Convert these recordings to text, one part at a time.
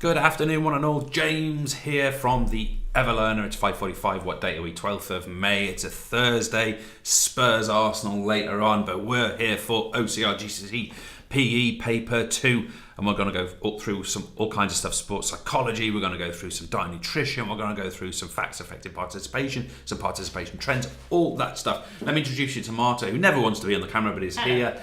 Good afternoon, one and all. James here from the EverLearner. It's 5:45. What date are we? 12th of May. It's a Thursday. Spurs Arsenal later on, but we're here for OCR GCSE PE paper 2, and we're going to go up through all kinds of stuff. Sports psychology. We're going to go through some diet nutrition. We're going to go through some facts affecting participation, some participation trends, all that stuff. Let me introduce you to Marta, who never wants to be on the camera but is here,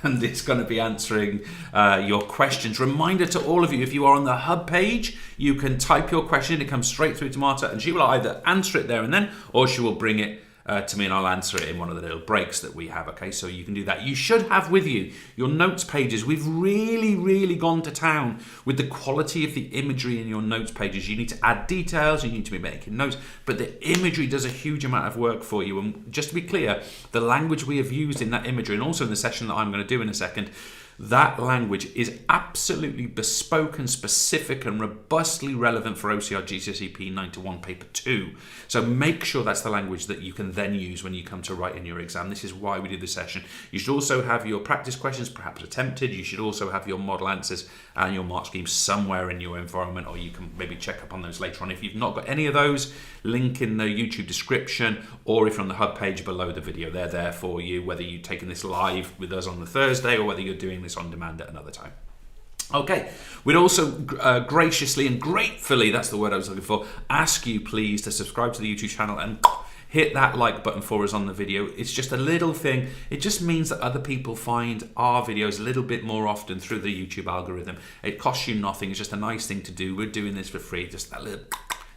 and it's going to be answering your questions. Reminder to all of you, if you are on the hub page, you can type your question. It comes straight through to Marta, and she will either answer it there and then, or she will bring it to me, and I'll answer it in one of the little breaks that we have. Okay, so you can do that. You should have with you your notes pages. We've really gone to town with the quality of the imagery in your notes pages. You need to add details, you need to be making notes, but the imagery does a huge amount of work for you. And just to be clear, the language we have used in that imagery, and also in the session that I'm going to do in a second, that language is absolutely bespoke and specific and robustly relevant for OCR GCSE P 9-1 paper 2. So make sure that's the language that you can then use when you come to write in your exam. This is why we do this session. You should also have your practice questions, perhaps attempted. You should also have your model answers and your mark scheme somewhere in your environment, or you can maybe check up on those later on. If you've not got any of those, link in the YouTube description, or if you're on the hub page below the video, they're there for you, whether you're taking this live with us on the Thursday or whether you're doing this on demand at another time. Okay, we'd also graciously and gratefully, that's the word I was looking for, ask you please to subscribe to the YouTube channel and hit that like button for us on the video. It's just a little thing. It just means that other people find our videos a little bit more often through the YouTube algorithm. It costs you nothing. It's just a nice thing to do. We're doing this for free. Just that little,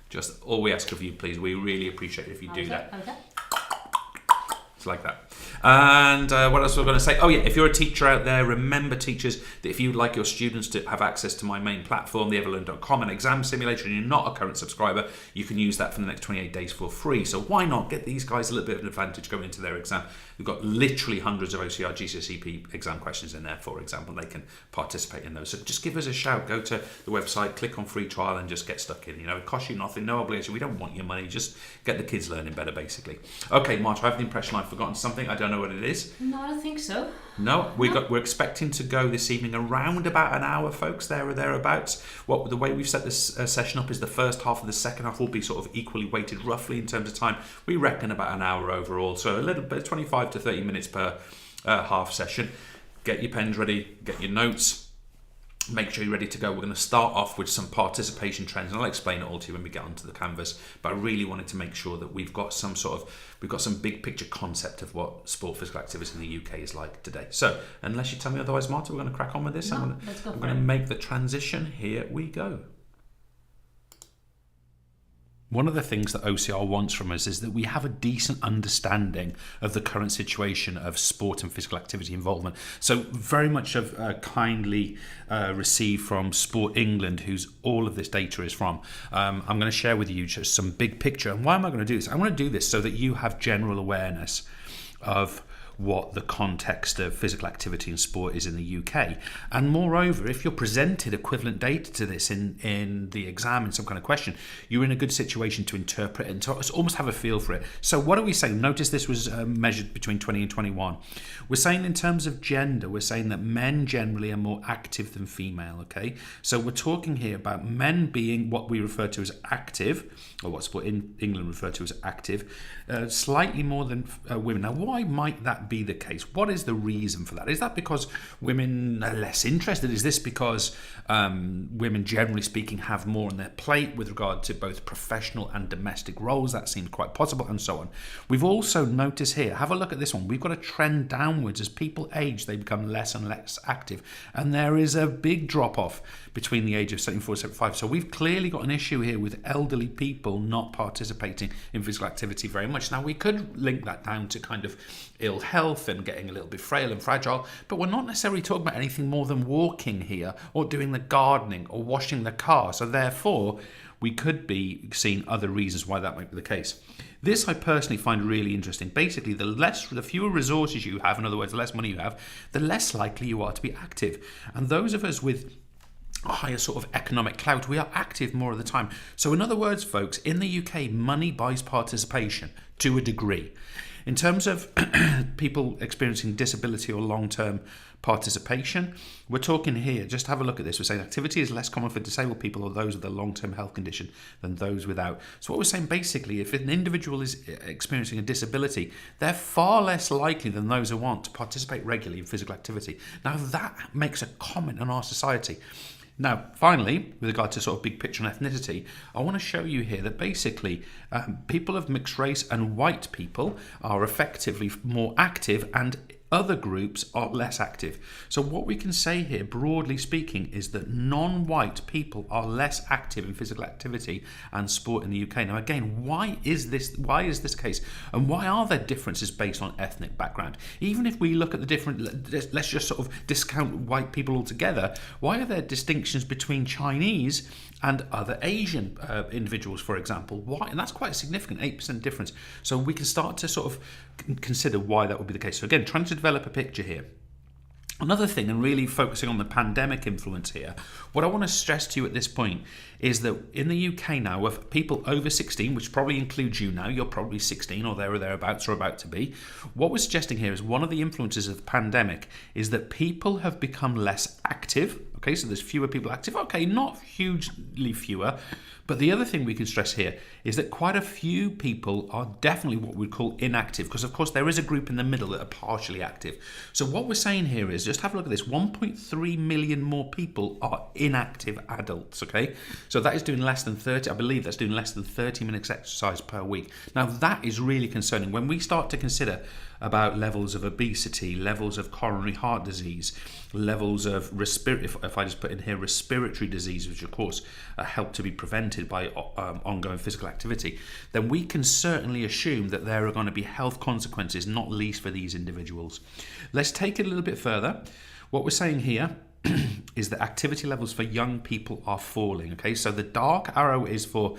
just all we ask of you, please. We really appreciate it if you do that. Okay. It's like that. And what else was I going to say? Oh yeah, if you're a teacher out there, remember teachers, that if you'd like your students to have access to my main platform, the everlearner.com, an exam simulator, and you're not a current subscriber, you can use that for the next 28 days for free. So why not get these guys a little bit of an advantage going into their exam? We've got literally hundreds of OCR GCSE exam questions in there, for example. They can participate in those. So just give us a shout. Go to the website, click on free trial, and just get stuck in. You know, it costs you nothing, no obligation. We don't want your money. Just get the kids learning better, basically. Okay, Marta, I have the impression I've forgotten something. I don't know what it is. No, I don't think so. No, we're expecting to go this evening around about an hour, folks, there or thereabouts. The way we've set this session up is the first half and the second half will be sort of equally weighted roughly in terms of time. We reckon about an hour overall, so a little bit, 25 to 30 minutes per half session. Get your pens ready, get your notes. Make sure you're ready to go. We're going to start off with some participation trends, and I'll explain it all to you when we get onto the canvas. But I really wanted to make sure that we've got some big picture concept of what sport physical activity in the UK is like today. So, unless you tell me otherwise, Marta, we're going to crack on with this. No, I'm going to make the transition. Here we go. One of the things that OCR wants from us is that we have a decent understanding of the current situation of sport and physical activity involvement. So very much of kindly received from Sport England, whose all of this data is from. I'm going to share with you just some big picture. And why am I going to do this? I want to do this so that you have general awareness of what the context of physical activity and sport is in the UK. And moreover, if you're presented equivalent data to this in the exam in some kind of question, you're in a good situation to interpret it and to almost have a feel for it. So what are we saying? Notice this was measured between 20 and 21. We're saying in terms of gender, we're saying that men generally are more active than female, okay? So we're talking here about men being what we refer to as active, or what Sport in England refer to as active, slightly more than women. Now, why might that be the case? What is the reason for that? Is that because women are less interested? Is this because women, generally speaking, have more on their plate with regard to both professional and domestic roles? That seems quite possible, and so on. We've also noticed here, have a look at this one, we've got a trend downwards. As people age, they become less and less active, and there is a big drop off between the age of 74 and 75. So we've clearly got an issue here with elderly people not participating in physical activity very much. Now, we could link that down to kind of ill health and getting a little bit frail and fragile, but we're not necessarily talking about anything more than walking here, or doing the gardening, or washing the car. So therefore, we could be seeing other reasons why that might be the case. This I personally find really interesting. Basically, the fewer resources you have, in other words, the less money you have, the less likely you are to be active. And those of us with a higher sort of economic clout, we are active more of the time. So in other words, folks, in the UK, money buys participation to a degree. In terms of people experiencing disability or long-term participation, we're talking here, just have a look at this. We're saying activity is less common for disabled people or those with a long-term health condition than those without. So what we're saying basically, if an individual is experiencing a disability, they're far less likely than those who want to participate regularly in physical activity. Now that makes a comment on our society. Now, finally, with regard to sort of big picture and ethnicity, I want to show you here that basically people of mixed race and white people are effectively more active and other groups are less active. So what we can say here, broadly speaking, is that non-white people are less active in physical activity and sport in the UK. Now, again, why is this case? And why are there differences based on ethnic background? Even if we look at the different, let's just sort of discount white people altogether, why are there distinctions between Chinese and other Asian individuals, for example? Why? And that's quite a significant 8% difference. So we can start to sort of consider why that would be the case. So again, trying to develop a picture here. Another thing, and really focusing on the pandemic influence here, what I want to stress to you at this point is that in the UK now, of people over 16, which probably includes you now, you're probably 16 or there or thereabouts or about to be, what we're suggesting here is one of the influences of the pandemic is that people have become less active. Okay, so there's fewer people active. Okay, not hugely fewer. But the other thing we can stress here is that quite a few people are definitely what we'd call inactive, because of course there is a group in the middle that are partially active. So what we're saying here is, just have a look at this, 1.3 million more people are inactive adults, okay? So that is doing less than 30, I believe that's doing less than 30 minutes exercise per week. Now that is really concerning. When we start to consider about levels of obesity, levels of coronary heart disease, levels of if I just put in here respiratory disease, which of course help to be prevented by ongoing physical activity, then we can certainly assume that there are going to be health consequences, not least for these individuals. Let's take it a little bit further. What we're saying here is that activity levels for young people are falling. Okay, so the dark arrow is for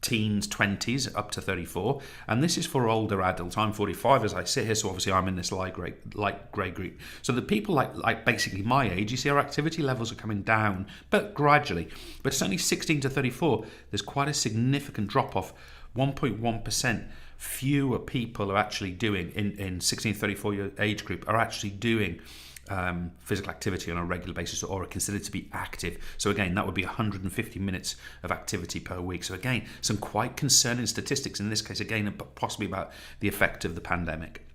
teens, 20s, up to 34, and this is for older adults. I'm 45 as I sit here, so obviously I'm in this light grey group. So the people like basically my age, you see our activity levels are coming down, but gradually. But it's only 16 to 34, there's quite a significant drop off. 1.1% fewer people are actually doing, in 16 to 34 year age group, are actually doing physical activity on a regular basis or are considered to be active. So again, that would be 150 minutes of activity per week. So again, some quite concerning statistics in this case, again, possibly about the effect of the pandemic.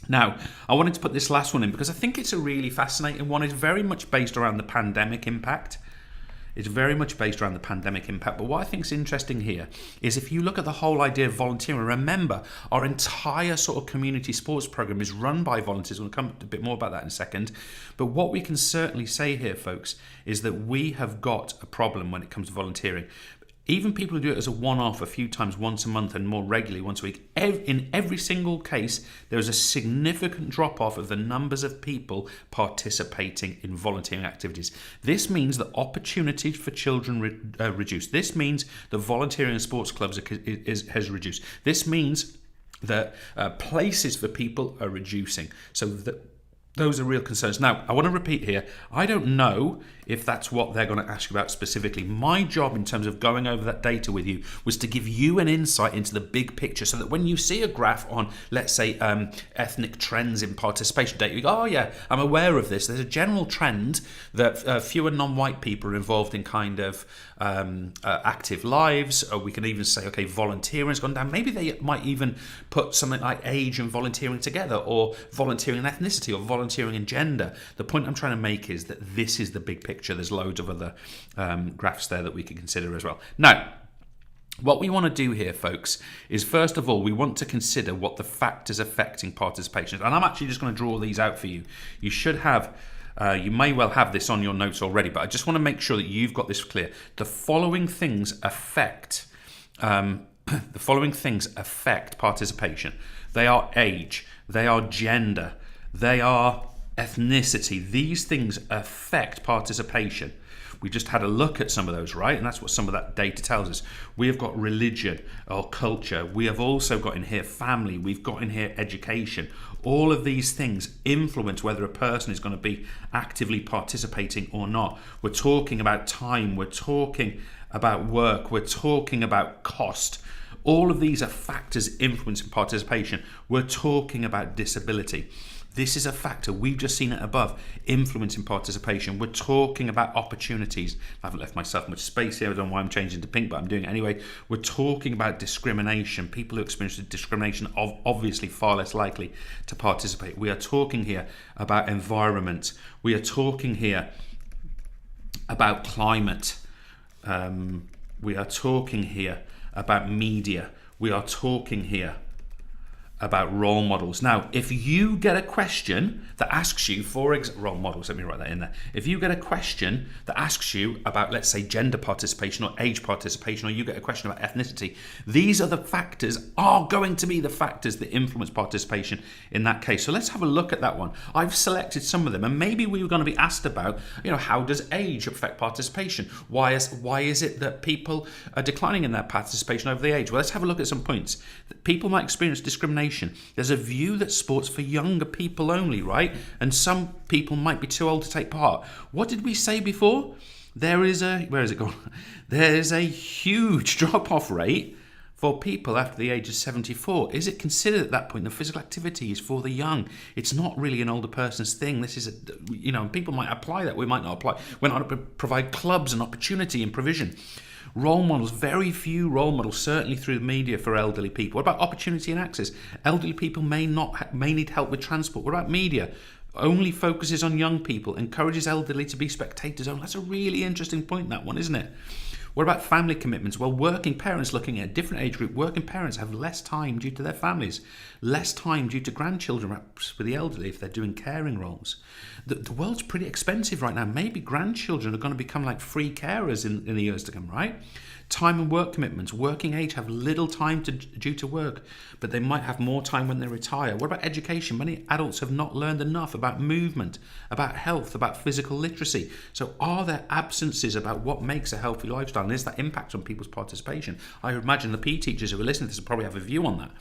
Now, I wanted to put this last one in because I think it's a really fascinating one. It's very much based around the pandemic impact. It's very much based around the pandemic impact. But what I think is interesting here is if you look at the whole idea of volunteering, remember our entire sort of community sports program is run by volunteers. We'll come a bit more about that in a second. But what we can certainly say here, folks, is that we have got a problem when it comes to volunteering. Even people who do it as a one-off a few times, once a month and more regularly, once a week, in every single case, there is a significant drop-off of the numbers of people participating in volunteering activities. This means that opportunities for children reduce. This means that volunteering in sports clubs has reduced. This means that places for people are reducing. So those are real concerns. Now, I want to repeat here, I don't know if that's what they're going to ask you about specifically. My job in terms of going over that data with you was to give you an insight into the big picture so that when you see a graph on, let's say, ethnic trends in participation data, you go, oh yeah, I'm aware of this. There's a general trend that fewer non-white people are involved in kind of active lives. Or we can even say, okay, volunteering has gone down. Maybe they might even put something like age and volunteering together, or volunteering and ethnicity, or volunteering and gender. The point I'm trying to make is that this is the big picture. There's loads of other graphs there that we can consider as well. Now, what we want to do here, folks, is first of all, we want to consider what the factors affecting participation. And I'm actually just going to draw these out for you. You should have, you may well have this on your notes already, but I just want to make sure that you've got this clear. The following things affect participation. They are age, they are gender, they are ethnicity. These things affect participation. We just had a look at some of those, right? And that's what some of that data tells us. We have got religion or culture. We have also got in here family. We've got in here education. All of these things influence whether a person is going to be actively participating or not. We're talking about time. We're talking about work. We're talking about cost. All of these are factors influencing participation. We're talking about disability. This is a factor. We've just seen it above, influencing participation. We're talking about opportunities. I haven't left myself much space here. I don't know why I'm changing to pink, but I'm doing it anyway. We're talking about discrimination. People who experience discrimination are obviously far less likely to participate. We are talking here about environment. We are talking here about climate. We are talking here about media. We are talking here about role models. Now, if you get a question that asks you, role models, let me write that in there. If you get a question that asks you about, let's say, gender participation or age participation, or you get a question about ethnicity, these are the factors, are going to be the factors that influence participation in that case. So let's have a look at that one. I've selected some of them, and maybe we were going to be asked about, how does age affect participation? Why is it that people are declining in their participation over the age? Well, let's have a look at some points. People might experience discrimination. There's a view that sport's for younger people only, right? And some people might be too old to take part. What did we say before? Where is it gone? There's a huge drop-off rate for people after the age of 74. Is it considered at that point that physical activity is for the young? It's not really an older person's thing. This is people might apply that. We might not apply. We're not to provide clubs and opportunity and provision. Role models, very few role models, certainly through the media, for elderly people. What about opportunity and access? Elderly people may need help with transport. What about media? Only focuses on young people, encourages elderly to be spectators only. That's a really interesting point, that one, isn't it? What about family commitments? Well, working parents, looking at a different age group, working parents have less time due to their families, less time due to grandchildren, perhaps for the elderly if they're doing caring roles. The world's pretty expensive right now. Maybe grandchildren are going to become like free carers in the years to come, right? Time and work commitments. Working age have little time due to work, but they might have more time when they retire. What about education? Many adults have not learned enough about movement, about health, about physical literacy. So are there absences about what makes a healthy lifestyle? And is that impact on people's participation? I imagine the PE teachers who are listening to this will probably have a view on that.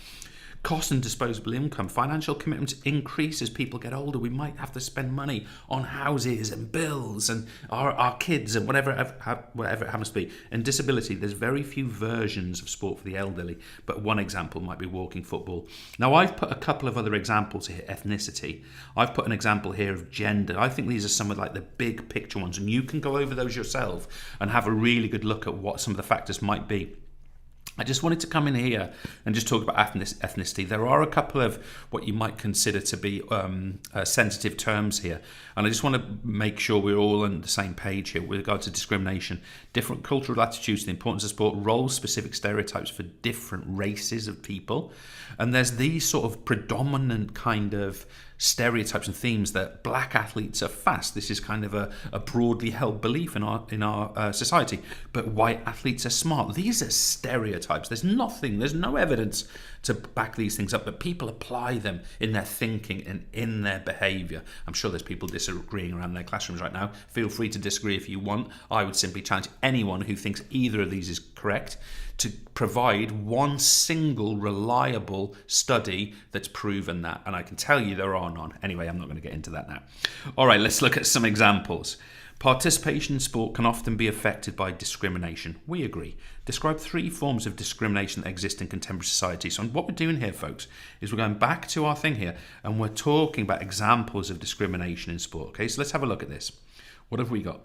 Cost and disposable income. Financial commitments increase as people get older. We might have to spend money on houses and bills and our kids and whatever it happens to be. And disability, there's very few versions of sport for the elderly, but one example might be walking football. Now, I've put a couple of other examples here. Ethnicity. I've put an example here of gender. I think these are some of like the big picture ones, and you can go over those yourself and have a really good look at what some of the factors might be. I just wanted to come in here and just talk about ethnicity. There are a couple of what you might consider to be sensitive terms here. And I just want to make sure we're all on the same page here with regard to discrimination. Different cultural attitudes to the importance of sport, role-specific stereotypes for different races of people. And there's these sort of predominant kind of stereotypes and themes that black athletes are fast. This is kind of a broadly held belief in our society. But white athletes are smart. These are stereotypes. There's no evidence to back these things up, but people apply them in their thinking and in their behaviour. I'm sure there's people disagreeing around their classrooms right now. Feel free to disagree if you want. I would simply challenge anyone who thinks either of these is correct to provide one single reliable study that's proven that. And I can tell you there are none. Anyway, I'm not going to get into that now. All right, let's look at some examples. Participation in sport can often be affected by discrimination. We agree. Describe 3 forms of discrimination that exist in contemporary society. So what we're doing here, folks, is we're going back to our thing here and we're talking about examples of discrimination in sport. Okay, so let's have a look at this. What have we got?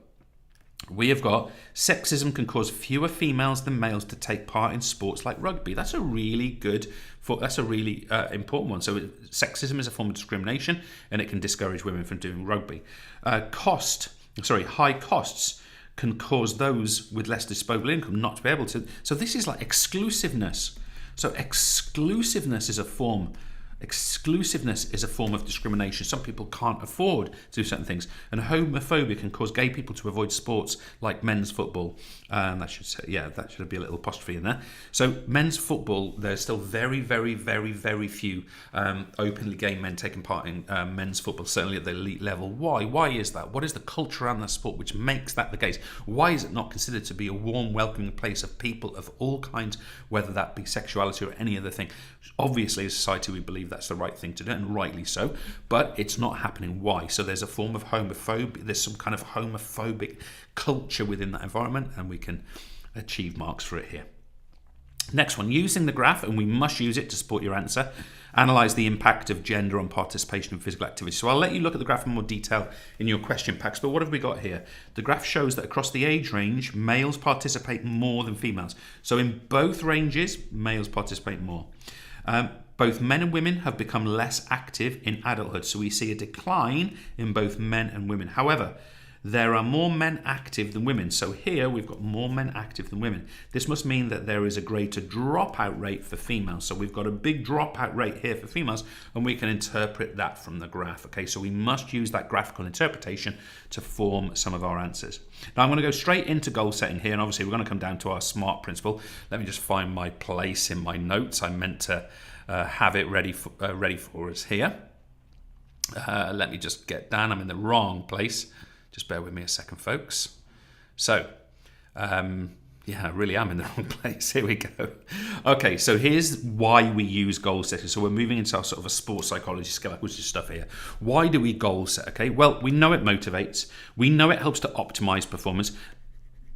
We have got sexism can cause fewer females than males to take part in sports like rugby. That's a really important one. So sexism is a form of discrimination and it can discourage women from doing rugby. High costs can cause those with less disposable income not to be able to. So this is like exclusiveness. So exclusiveness is a form of discrimination. Some people can't afford to do certain things. And homophobia can cause gay people to avoid sports like men's football. That should be a little apostrophe in there. So men's football, there's still very, very, very, very few openly gay men taking part in men's football, certainly at the elite level. Why? Why is that? What is the culture around that sport which makes that the case? Why is it not considered to be a warm, welcoming place of people of all kinds, whether that be sexuality or any other thing? Obviously, as a society, we believe that's the right thing to do, and rightly so, but it's not happening. Why? So there's a form of homophobia, there's some kind of homophobic culture within that environment, and we can achieve marks for it here. Next one, using the graph, and we must use it to support your answer. Analyse the impact of gender on participation in physical activity. So I'll let you look at the graph in more detail in your question packs, but what have we got here? The graph shows that across the age range, males participate more than females. So in both ranges, males participate more. Both men and women have become less active in adulthood. So we see a decline in both men and women. However, there are more men active than women. So here we've got more men active than women. This must mean that there is a greater dropout rate for females. So we've got a big dropout rate here for females, and we can interpret that from the graph. Okay, so we must use that graphical interpretation to form some of our answers. Now I'm going to go straight into goal setting here, and obviously we're going to come down to our SMART principle. Let me just find my place in my notes. I meant to have it ready for us here. Let me just get down. I'm in the wrong place. Just bear with me a second, folks. So, yeah, I really am in the wrong place. Here we go. Okay, so here's why we use goal setting. So we're moving into our sort of a sports psychology skill, which is stuff here. Why do we goal set? Okay, well, we know it motivates. We know it helps to optimize performance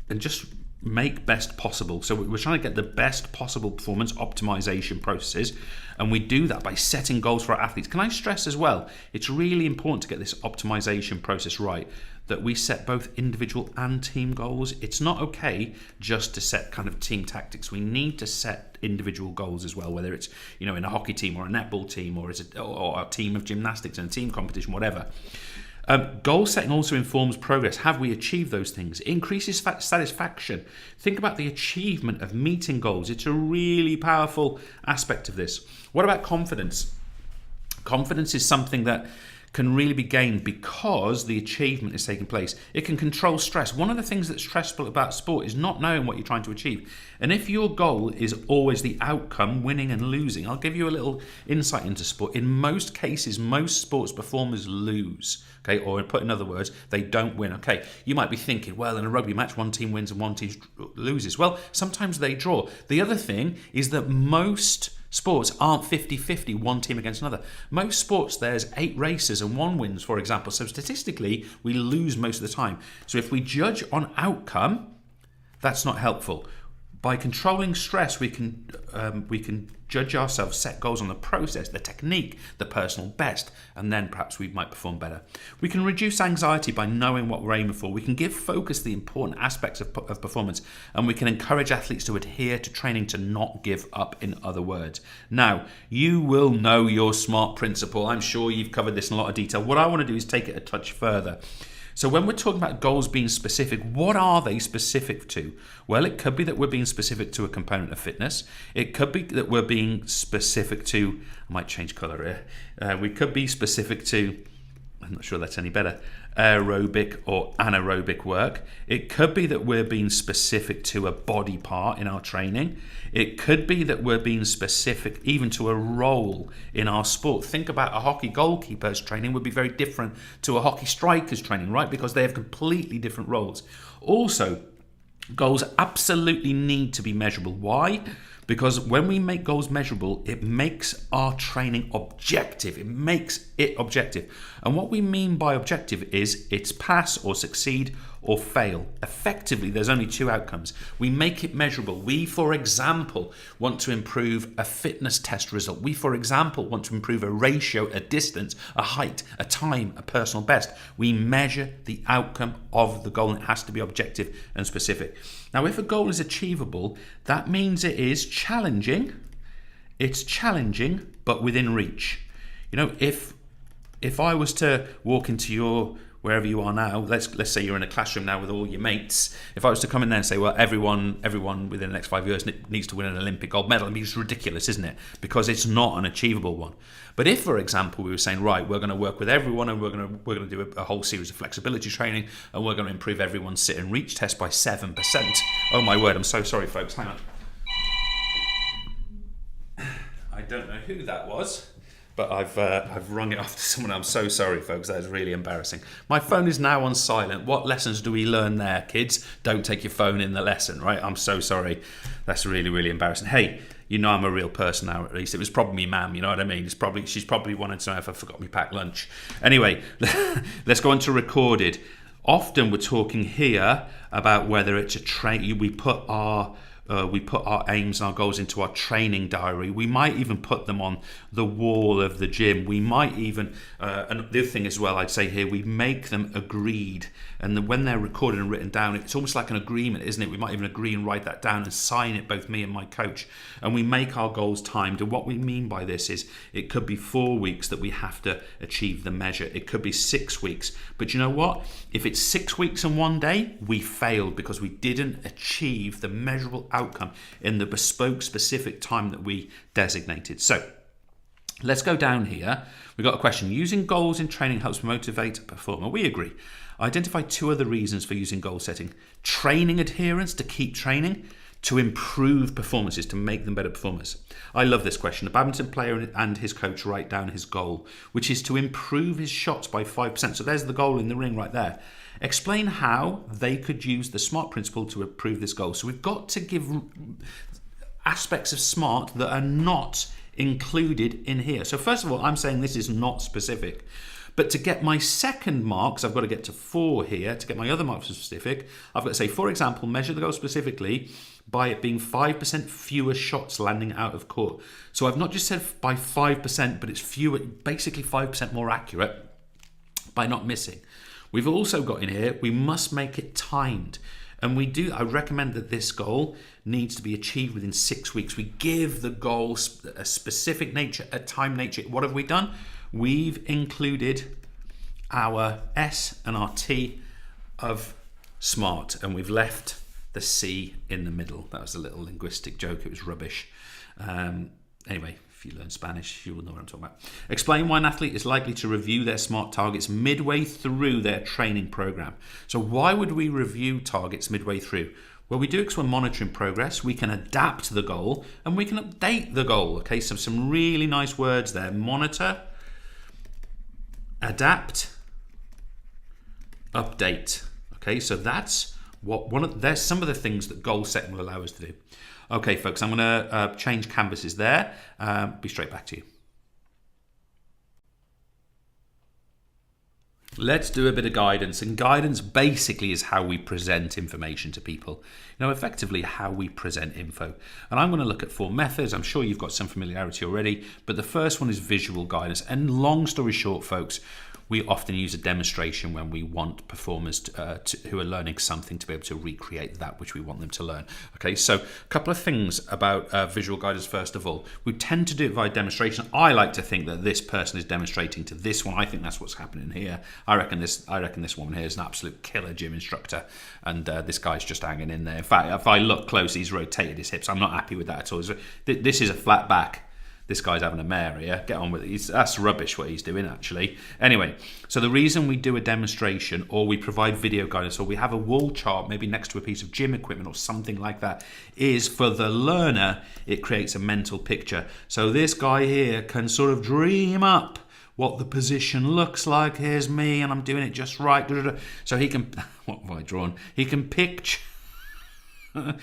and just make best possible. So we're trying to get the best possible performance optimization processes, and we do that by setting goals for our athletes. Can I stress as well, it's really important to get this optimization process right, that we set both individual and team goals. It's not okay just to set kind of team tactics. We need to set individual goals as well, whether it's, you know, in a hockey team or a netball team or a team of gymnastics in a team competition, whatever. Goal setting also informs progress. Have we achieved those things? It increases satisfaction. Think about the achievement of meeting goals. It's a really powerful aspect of this. What about confidence? Confidence is something that can really be gained because the achievement is taking place. It can control stress. One of the things that's stressful about sport is not knowing what you're trying to achieve. And if your goal is always the outcome, winning and losing, I'll give you a little insight into sport. In most cases, most sports performers lose. Okay, or put in other words, they don't win. Okay, you might be thinking, well, in a rugby match, one team wins and one team loses. Well, sometimes they draw. The other thing is that most sports aren't 50-50, one team against another. Most sports, there's 8 races and 1 wins, for example. So statistically, we lose most of the time. So if we judge on outcome, that's not helpful. By controlling stress, we can judge ourselves, set goals on the process, the technique, the personal best, and then perhaps we might perform better. We can reduce anxiety by knowing what we're aiming for. We can give focus to the important aspects of performance, and we can encourage athletes to adhere to training, to not give up, in other words. Now, you will know your SMART principle. I'm sure you've covered this in a lot of detail. What I want to do is take it a touch further. So when we're talking about goals being specific, what are they specific to? Well, it could be that we're being specific to a component of fitness. It could be that we're being specific to, I might change colour here. We could be specific to, I'm not sure that's any better, aerobic or anaerobic work. It could be that we're being specific to a body part in our training. It could be that we're being specific even to a role in our sport. Think about a hockey goalkeeper's training would be very different to a hockey striker's training, right? Because they have completely different roles. Also, goals absolutely need to be measurable. Why? Because when we make goals measurable, it makes our training objective. It makes it objective. And what we mean by objective is it's pass or succeed or fail. Effectively, there's only 2 outcomes. We make it measurable. We, for example, want to improve a fitness test result. We, for example, want to improve a ratio, a distance, a height, a time, a personal best. We measure the outcome of the goal, and it has to be objective and specific. Now, if a goal is achievable, that means it is challenging. It's challenging, but within reach. You know, if I was to walk into wherever you are now, let's say you're in a classroom now with all your mates. If I was to come in there and say, well, everyone within the next 5 years needs to win an Olympic gold medal, I mean, it's ridiculous, isn't it? Because it's not an achievable one. But if, for example, we were saying, right, we're going to work with everyone and we're going to do a whole series of flexibility training, and we're going to improve everyone's sit and reach test by 7%. Oh my word, I'm so sorry, folks. Hang on. I don't know who that was, but I've rung it off to someone. I'm so sorry, folks. That is really embarrassing. My phone is now on silent. What lessons do we learn there, kids? Don't take your phone in the lesson, right? I'm so sorry. That's really, really embarrassing. Hey, you know I'm a real person now, at least. It was probably me, ma'am, you know what I mean? She's probably wanted to know if I forgot me packed lunch. Anyway, let's go on to recorded. Often we're talking here about whether it's a train. We put our we put our aims and our goals into our training diary. We might even put them on the wall of the gym. We might even, and the other thing as well, I'd say here, we make them agreed. And then when they're recorded and written down, it's almost like an agreement, isn't it? We might even agree and write that down and sign it, both me and my coach. And we make our goals timed. And what we mean by this is it could be 4 weeks that we have to achieve the measure. It could be 6 weeks. But you know what? If it's 6 weeks and 1 day, we failed because we didn't achieve the measurable outcome in the bespoke specific time that we designated. So let's go down here. We've got a question. Using goals in training helps motivate a performer. We agree. Identify 2 other reasons for using goal setting. Training adherence, to keep training, to improve performances, to make them better performers. I love this question. A badminton player and his coach write down his goal, which is to improve his shots by 5%. So there's the goal in the ring right there. Explain how they could use the SMART principle to improve this goal. So we've got to give aspects of SMART that are not included in here. So first of all, I'm saying this is not specific. But to get my second marks, I've got to get to 4 here. To get my other marks for specific, I've got to say, for example, measure the goal specifically by it being 5% fewer shots landing out of court. So I've not just said by 5%, but it's fewer, basically 5% more accurate by not missing. We've also got in here, we must make it timed. And I recommend that this goal needs to be achieved within 6 weeks. We give the goal a specific nature, a time nature. What have we done? We've included our S and our T of SMART, and we've left the C in the middle. That was a little linguistic joke. It was rubbish. Anyway, if you learn Spanish, you will know what I'm talking about. Explain why an athlete is likely to review their SMART targets midway through their training program. So why would we review targets midway through? Well, we do because we're monitoring progress. We can adapt the goal and we can update the goal. Okay, so some really nice words there. Monitor, adapt, update. Okay, so that's there's some of the things that goal setting will allow us to do. Okay, folks, I'm going to change canvases there. Be straight back to you. Let's do a bit of guidance, and guidance basically is how we present information to people. Effectively how we present info. And I'm going to look at 4 methods. I'm sure you've got some familiarity already, but the first one is visual guidance. And long story short, folks, we often use a demonstration when we want performers who are learning something to be able to recreate that which we want them to learn. Okay, so a couple of things about visual guidance. First of all, we tend to do it via demonstration. I like to think that this person is demonstrating to this one. I think that's what's happening here. I reckon this woman here is an absolute killer gym instructor, and this guy's just hanging in there. In fact, if I look close, he's rotated his hips. I'm not happy with that at all. This is a flat back. This guy's having a mare here. Get on with it. That's rubbish what he's doing, actually. Anyway, so the reason we do a demonstration or we provide video guidance or we have a wall chart maybe next to a piece of gym equipment or something like that is for the learner, it creates a mental picture. So this guy here can sort of dream up what the position looks like. Here's me and I'm doing it just right. So he can, what have I drawn? He can picture, I'm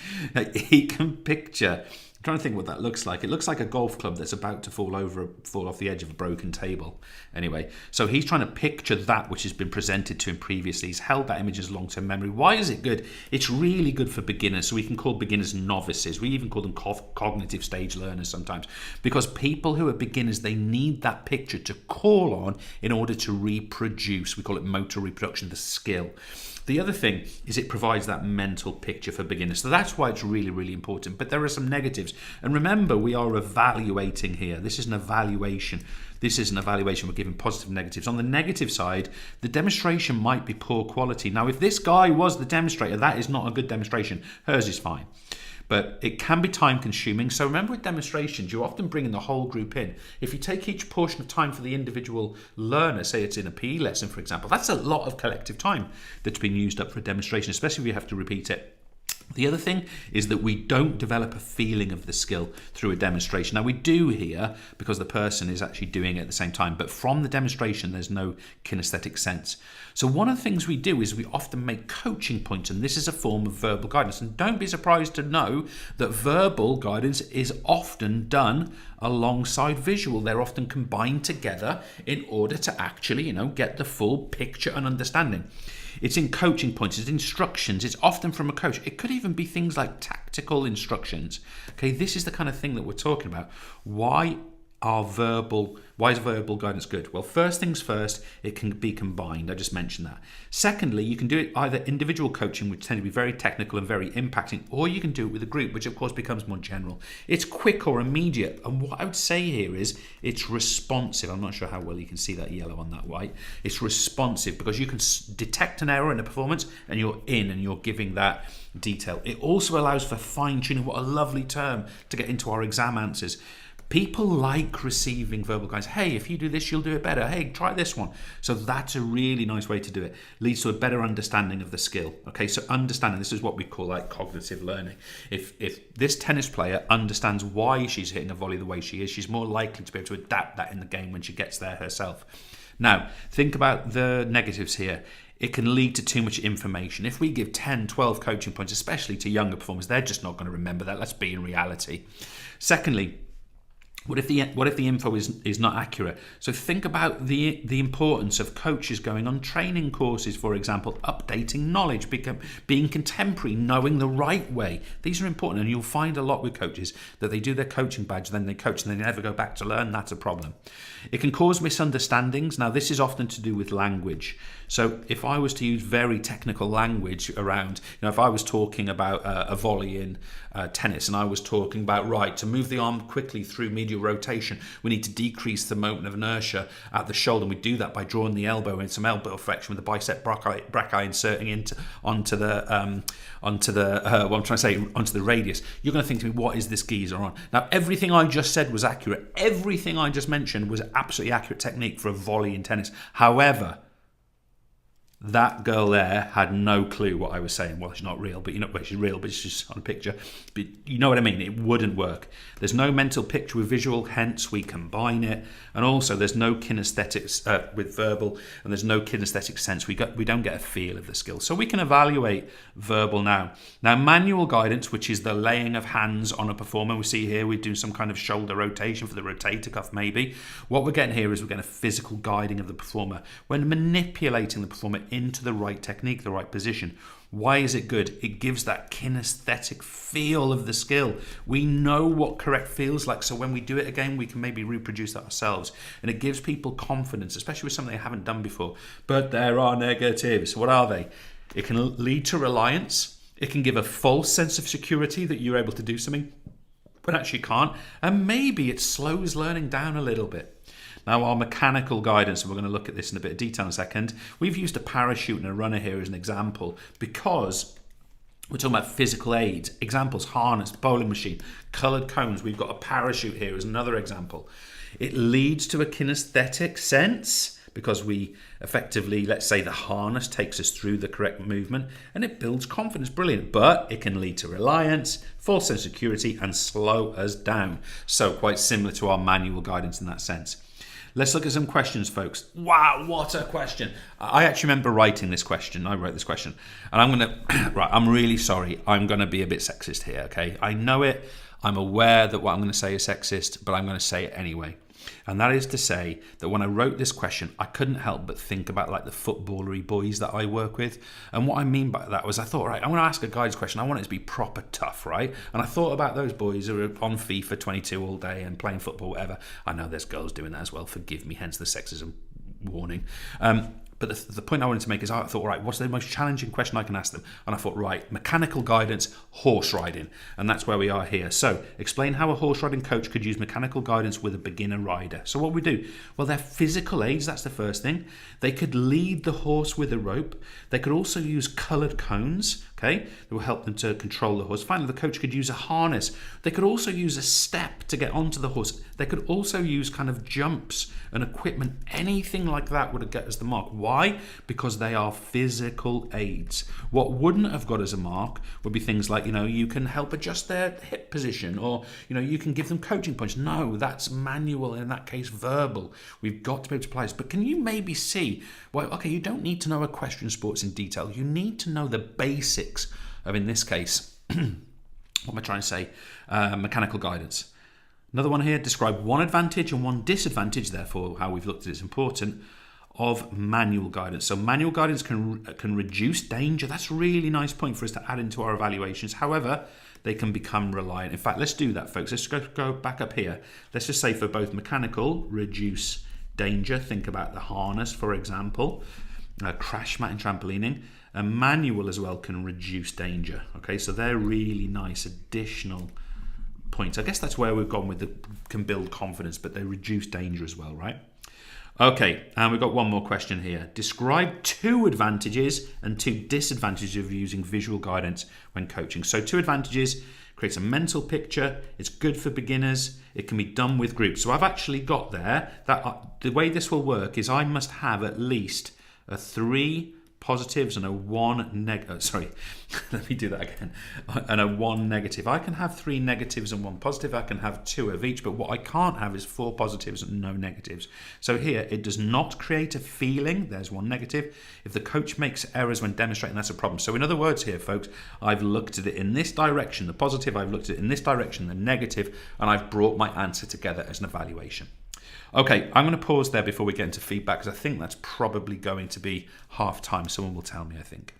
trying to think what that looks like. It looks like a golf club that's about to fall off the edge of a broken table. Anyway, so he's trying to picture that which has been presented to him previously. He's held that image as long-term memory. Why is it good? It's really good for beginners. So we can call beginners novices. We even call them cognitive stage learners sometimes. Because people who are beginners, they need that picture to call on in order to reproduce. We call it motor reproduction, the skill. The other thing is it provides that mental picture for beginners. So that's why it's really, really important. But there are some negatives. And remember, we are evaluating here. This is an evaluation. We're giving positive and negatives. On the negative side, the demonstration might be poor quality. Now, if this guy was the demonstrator, that is not a good demonstration. Hers is fine. But it can be time consuming. So remember, with demonstrations, you often bring in the whole group in. If you take each portion of time for the individual learner, say it's in a PE lesson, for example, that's a lot of collective time that's being used up for a demonstration, especially if you have to repeat it. The other thing is that we don't develop a feeling of the skill through a demonstration. Now, we do here because the person is actually doing it at the same time, but from the demonstration, there's no kinesthetic sense. So one of the things we do is we often make coaching points, and this is a form of verbal guidance. And don't be surprised to know that verbal guidance is often done alongside visual. They're often combined together in order to actually, get the full picture and understanding. It's in coaching points, it's instructions, it's often from a coach. It could even be things like tactical instructions. Okay, this is the kind of thing that we're talking about. Why is verbal guidance good? Well, first things first, it can be combined. I just mentioned that. Secondly, you can do it either individual coaching, which tend to be very technical and very impacting, or you can do it with a group, which of course becomes more general. It's quick or immediate. And what I would say here is it's responsive. I'm not sure how well you can see that yellow on that white. It's responsive because you can detect an error in the performance and you're in and you're giving that detail. It also allows for fine-tuning. What a lovely term to get into our exam answers. People like receiving verbal guidance. Hey, if you do this, you'll do it better. Hey, try this one. So that's a really nice way to do it. Leads to a better understanding of the skill. Okay, so understanding, this is what we call like cognitive learning. If this tennis player understands why she's hitting a volley the way she is, she's more likely to be able to adapt that in the game when she gets there herself. Now, think about the negatives here. It can lead to too much information. If we give 10, 12 coaching points, especially to younger performers, they're just not going to remember that. Let's be in reality. Secondly, what if the info is not accurate? So think about the importance of coaches going on training courses, for example, updating knowledge, being contemporary, knowing the right way. These are important, and you'll find a lot with coaches that they do their coaching badge, then they coach, and they never go back to learn. That's a problem. It can cause misunderstandings. Now, this is often to do with language. So if I was to use very technical language around, if I was talking about a volley in tennis, and I was talking about, right, to move the arm quickly through medial rotation, we need to decrease the moment of inertia at the shoulder. And we do that by drawing the elbow in some elbow flexion with the bicep brachii inserting onto the radius. You're going to think to me, what is this geezer on? Now, everything I just said was accurate. Everything I just mentioned was absolutely accurate technique for a volley in tennis. However, that girl there had no clue what I was saying. Well, she's not real, but she's real, but she's just on a picture. But you know what I mean? It wouldn't work. There's no mental picture with visual, hence we combine it. And also, there's no kinesthetics with verbal, and there's no kinesthetic sense. We don't get a feel of the skill. So we can evaluate verbal now. Now, manual guidance, which is the laying of hands on a performer. We see here we do some kind of shoulder rotation for the rotator cuff, maybe. What we're getting here is we're getting a physical guiding of the performer. When manipulating the performer into the right technique, the right position. Why is it good? It gives that kinesthetic feel of the skill. We know what correct feels like, so when we do it again, we can maybe reproduce that ourselves. And it gives people confidence, especially with something they haven't done before. But there are negatives. What are they? It can lead to reliance. It can give a false sense of security that you're able to do something, but actually can't. And maybe it slows learning down a little bit. Now, our mechanical guidance, and we're going to look at this in a bit of detail in a second. We've used a parachute and a runner here as an example because we're talking about physical aids. Examples: harness, bowling machine, coloured cones. We've got a parachute here as another example. It leads to a kinesthetic sense because we effectively, let's say the harness takes us through the correct movement, and it builds confidence. Brilliant. But it can lead to reliance, false sense of security, and slow us down. So quite similar to our manual guidance in that sense. Let's look at some questions, folks. Wow, what a question. I actually remember writing this question. I wrote this question. And I'm really sorry. I'm going to be a bit sexist here, okay? I know it. I'm aware that what I'm going to say is sexist, but I'm going to say it anyway. And that is to say that when I wrote this question, I couldn't help but think about like the footballery boys that I work with. And what I mean by that was I thought, right, I'm going to ask a guidance question. I want it to be proper tough, right? And I thought about those boys who are on FIFA 22 all day and playing football, whatever. I know there's girls doing that as well. Forgive me, hence the sexism warning. But the point I wanted to make is I thought, all right, what's the most challenging question I can ask them? And I thought, right, mechanical guidance, horse riding. And that's where we are here. So explain how a horse riding coach could use mechanical guidance with a beginner rider. So what we do? Well, they're physical aids. That's the first thing. They could lead the horse with a rope. They could also use coloured cones, okay, that will help them to control the horse. Finally, the coach could use a harness. They could also use a step to get onto the horse. They could also use kind of jumps and equipment. Anything like that would get us the mark. Why? Because they are physical aids. What wouldn't have got us a mark would be things like, you can help adjust their hip position, or, you can give them coaching points. No, that's manual, in that case, verbal. We've got to be able to apply this. But can you maybe see, well, okay, you don't need to know equestrian sports in detail. You need to know the basics of, in this case, what am I trying to say? Mechanical guidance. Another one here, describe one advantage and one disadvantage, therefore how we've looked at it is important, of manual guidance. So manual guidance can reduce danger. That's a really nice point for us to add into our evaluations. However, they can become reliant. In fact, let's do that, folks. Let's go back up here. Let's just say for both mechanical, reduce danger. Think about the harness, for example, crash mat and trampolining. And manual as well can reduce danger. Okay, so they're really nice additional points. I guess that's where we've gone with the can build confidence, but they reduce danger as well, right? Okay, and we've got one more question here. Describe 2 advantages and 2 disadvantages of using visual guidance when coaching. So 2 advantages: creates a mental picture, it's good for beginners, it can be done with groups. So I've actually got there that the way this will work is I must have at least a 3 positives and a 1 negative. Sorry, let me do that again. And a 1 negative. I can have 3 negatives and 1 positive. I can have 2 of each, but what I can't have is 4 positives and no negatives. So here, it does not create a feeling. There's 1 negative. If the coach makes errors when demonstrating, that's a problem. So in other words here, folks, I've looked at it in this direction, the positive, I've looked at it in this direction, the negative, and I've brought my answer together as an evaluation. Okay, I'm going to pause there before we get into feedback, because I think that's probably going to be half time. Someone will tell me, I think.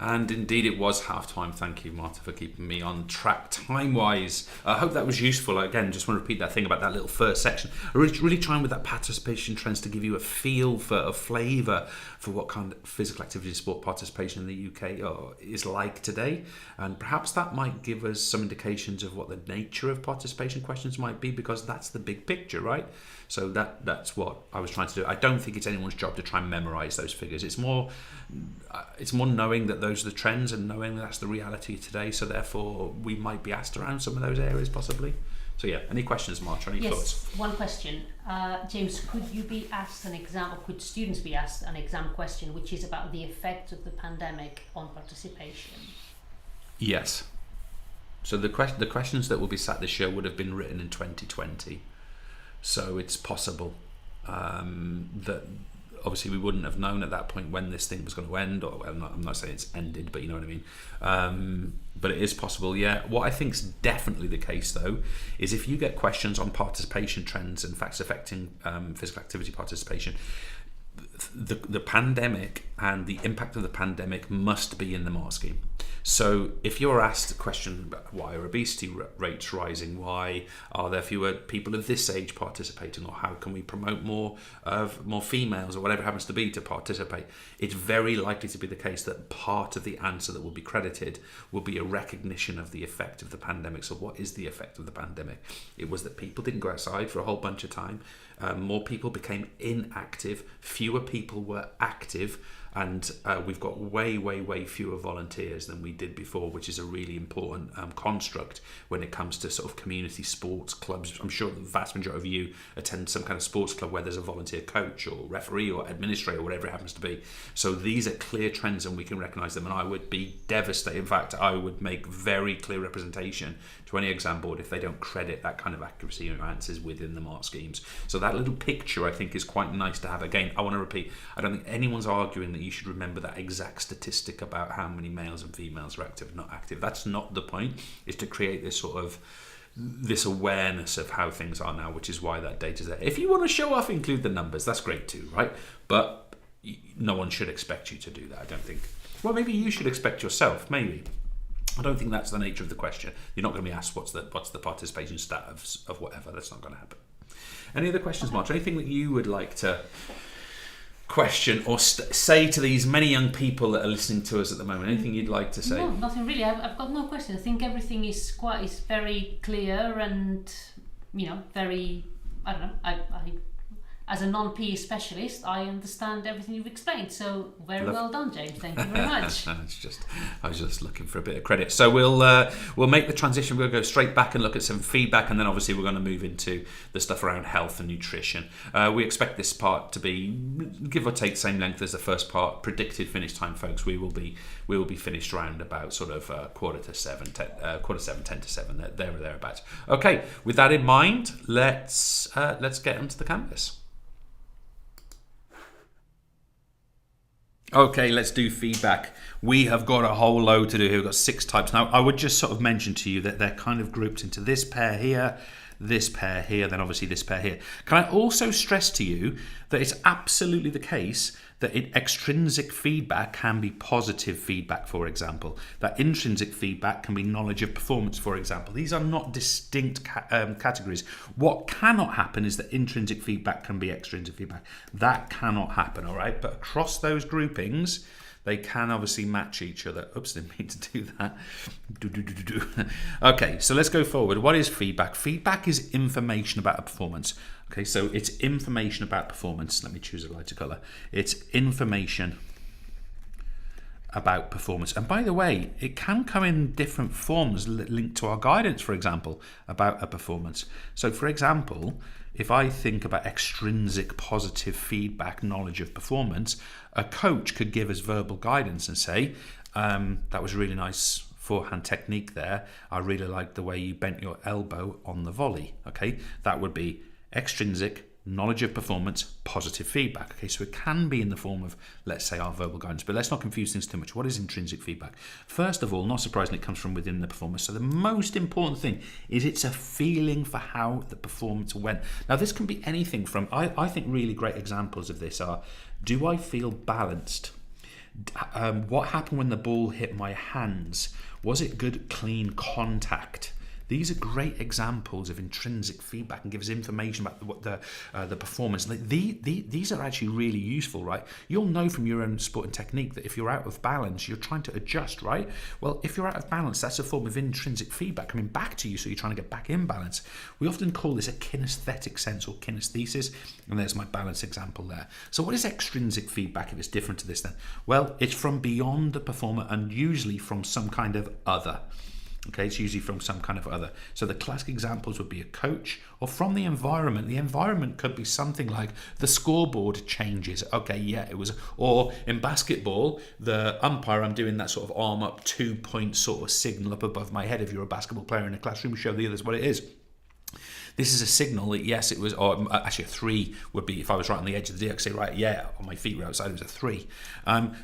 And indeed it was half-time. Thank you, Marta, for keeping me on track time-wise. I hope that was useful. Again, just want to repeat that thing about that little first section. I really trying with that participation trends to give you a feel for a flavour for what kind of physical activity sport participation in the UK is like today. And perhaps that might give us some indications of what the nature of participation questions might be, because that's the big picture, right? So that's what I was trying to do. I don't think it's anyone's job to try and memorise those figures. It's more knowing that those are the trends and knowing that that's the reality today. So therefore, we might be asked around some of those areas possibly. So yeah, any questions, Marta? Any thoughts? Yes, one question. James, could students be asked an exam question which is about the effect of the pandemic on participation? Yes. So the questions that will be sat this year would have been written in 2020. So it's possible that obviously we wouldn't have known at that point when this thing was going to end, or I'm not saying it's ended, but you know what I mean. But it is possible, yeah. What I think is definitely the case, though, is if you get questions on participation trends and facts affecting physical activity participation, the pandemic and the impact of the pandemic must be in the mark scheme. So if you're asked a question about why are obesity rates rising, why are there fewer people of this age participating, or how can we promote more females, or whatever it happens to be, to participate, it's very likely to be the case that part of the answer that will be credited will be a recognition of the effect of the pandemic. So what is the effect of the pandemic? It was that people didn't go outside for a whole bunch of time. More people became inactive, fewer people were active, and we've got way fewer volunteers than we did before, which is a really important construct when it comes to sort of community sports clubs. I'm sure the vast majority of you attend some kind of sports club where there's a volunteer coach or referee or administrator or whatever it happens to be. So these are clear trends and we can recognise them, and I would be devastated. In fact, I would make very clear representation to any exam board if they don't credit that kind of accuracy in answers within the mark schemes. So that little picture I think is quite nice to have. Again, I want to repeat, I don't think anyone's arguing that you should remember that exact statistic about how many males and females are active and not active. That's not the point. It's to create this sort of this awareness of how things are now, which is why that data's there. If you want to show off, include the numbers, that's great too, right? But no one should expect you to do that, I don't think. Well, maybe you should expect yourself, maybe. I don't think that's the nature of the question. You're not going to be asked what's the participation stat of whatever. That's not going to happen. Any other questions, Mark? Anything that you would like to question or say to these many young people that are listening to us at the moment? Anything you'd like to say? No, nothing really. I've got no question. I think everything is very clear and very. I don't know. I as a non-PE specialist, I understand everything you've explained. So very well done, James. Thank you very much. I was just looking for a bit of credit. So we'll make the transition. We'll go straight back and look at some feedback, and then obviously we're going to move into the stuff around health and nutrition. We expect this part to be give or take same length as the first part. Predicted finish time, folks. We will be finished around about sort of 7:15, 10 to 7, there or thereabouts. Okay. With that in mind, let's get onto the canvas. Okay, let's do feedback. We have got a whole load to do here. We've got 6 types. Now, I would just sort of mention to you that they're kind of grouped into this pair here, this pair here, then obviously this pair here. Can I also stress to you that it's absolutely the case that extrinsic feedback can be positive feedback, for example. That intrinsic feedback can be knowledge of performance, for example. These are not distinct categories. What cannot happen is that intrinsic feedback can be extrinsic feedback. That cannot happen, all right? But across those groupings, they can obviously match each other. Oops, didn't mean to do that. Okay, so let's go forward. What is feedback? Feedback is information about a performance. Okay, so it's information about performance. Let me choose a lighter colour. It's information about performance. And by the way, it can come in different forms linked to our guidance, for example, about a performance. So for example, if I think about extrinsic positive feedback, knowledge of performance, a coach could give us verbal guidance and say, that was really nice forehand technique there. I really like the way you bent your elbow on the volley. Okay, that would be extrinsic knowledge of performance, positive feedback. Okay, so it can be in the form of, let's say, our verbal guidance, but let's not confuse things too much. What is intrinsic feedback? First of all, not surprisingly, it comes from within the performance. So the most important thing is it's a feeling for how the performance went. Now, this can be anything from, I think really great examples of this are, do I feel balanced? What happened when the ball hit my hands? Was it good, clean contact? These are great examples of intrinsic feedback and give us information about what the performance. These are actually really useful, right? You'll know from your own sport and technique that if you're out of balance, you're trying to adjust, right? Well, if you're out of balance, that's a form of intrinsic feedback coming back to you, so you're trying to get back in balance. We often call this a kinesthetic sense or kinesthesis, and there's my balance example there. So what is extrinsic feedback if it's different to this then? Well, it's from beyond the performer and usually from some kind of other. Okay, it's usually from some kind of other. So the classic examples would be a coach or from the environment. The environment could be something like the scoreboard changes. Okay, yeah, it was. Or in basketball, the umpire, I'm doing that sort of arm up 2-point sort of signal up above my head. If you're a basketball player in a classroom, show the others what it is. This is a signal that yes, it was, or actually a 3 would be, if I was right on the edge of the D, I could say, right, yeah, on my feet were outside, it was a 3.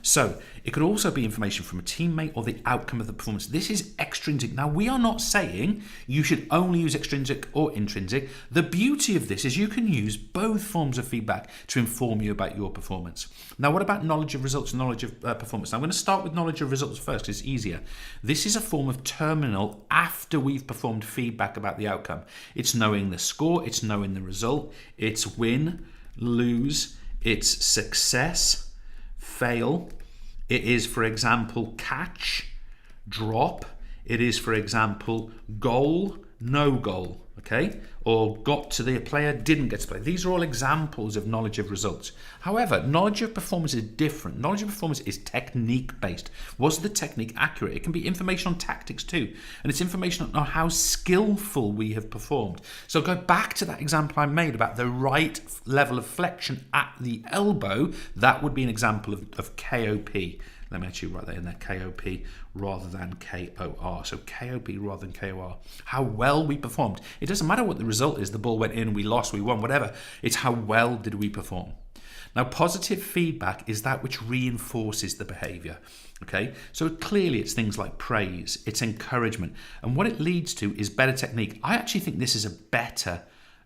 So it could also be information from a teammate or the outcome of the performance. This is extrinsic. Now, we are not saying you should only use extrinsic or intrinsic. The beauty of this is you can use both forms of feedback to inform you about your performance. Now, what about knowledge of results and knowledge of performance? Now, I'm going to start with knowledge of results first because it's easier. This is a form of terminal after we've performed feedback about the outcome. It's knowing the score, it's knowing the result, it's win, lose, it's success, fail. It is, for example, catch, drop. It is, for example, goal, no goal. Okay, or got to the player, didn't get to play. These are all examples of knowledge of results. However, knowledge of performance is different. Knowledge of performance is technique based. Was the technique accurate? It can be information on tactics too, and it's information on how skillful we have performed. So go back to that example I made about the right level of flexion at the elbow. That would be an example of KOP. Let me actually write that in there, KOP rather than KOR. So KOP rather than KOR. How well we performed. It doesn't matter what the result is. The ball went in, we lost, we won, whatever. It's how well did we perform. Now, positive feedback is that which reinforces the behaviour. Okay, so clearly it's things like praise, it's encouragement. And what it leads to is better technique. I actually think this is a better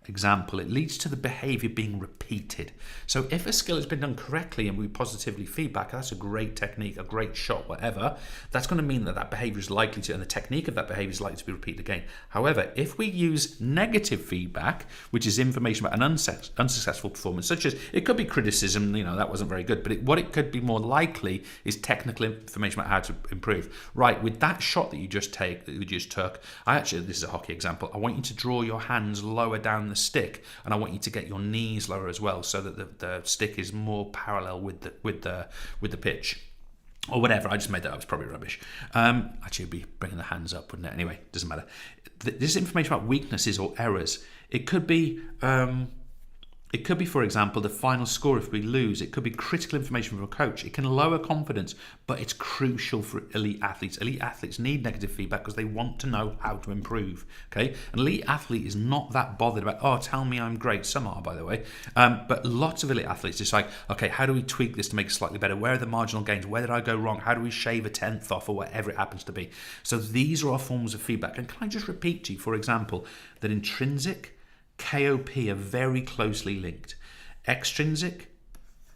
example. It leads to the behavior being repeated. So if a skill has been done correctly and we positively feedback, that's a great technique, a great shot, whatever, that's going to mean that that behavior is likely to, and the technique of that behavior is likely to be repeated again. However, if we use negative feedback, which is information about an unsuccessful performance, such as it could be criticism, that wasn't very good, but what it could be more likely is technical information about how to improve. Right, with that shot that you just took, this is a hockey example, I want you to draw your hands lower down the stick, and I want you to get your knees lower as well, so that the stick is more parallel with the pitch, or whatever. I just made that up. It's probably rubbish. Actually, it'd be bringing the hands up, wouldn't it? Anyway, doesn't matter. This is information about weaknesses or errors. It could be It could be, for example, the final score if we lose. It could be critical information from a coach. It can lower confidence, but it's crucial for elite athletes. Elite athletes need negative feedback because they want to know how to improve. Okay, an elite athlete is not that bothered about, oh, tell me I'm great. Some are, by the way, but lots of elite athletes, it's like, okay, how do we tweak this to make it slightly better? Where are the marginal gains? Where did I go wrong? How do we shave a tenth off, or whatever it happens to be? So these are our forms of feedback. And can I just repeat to you, for example, that intrinsic KOP are very closely linked. Extrinsic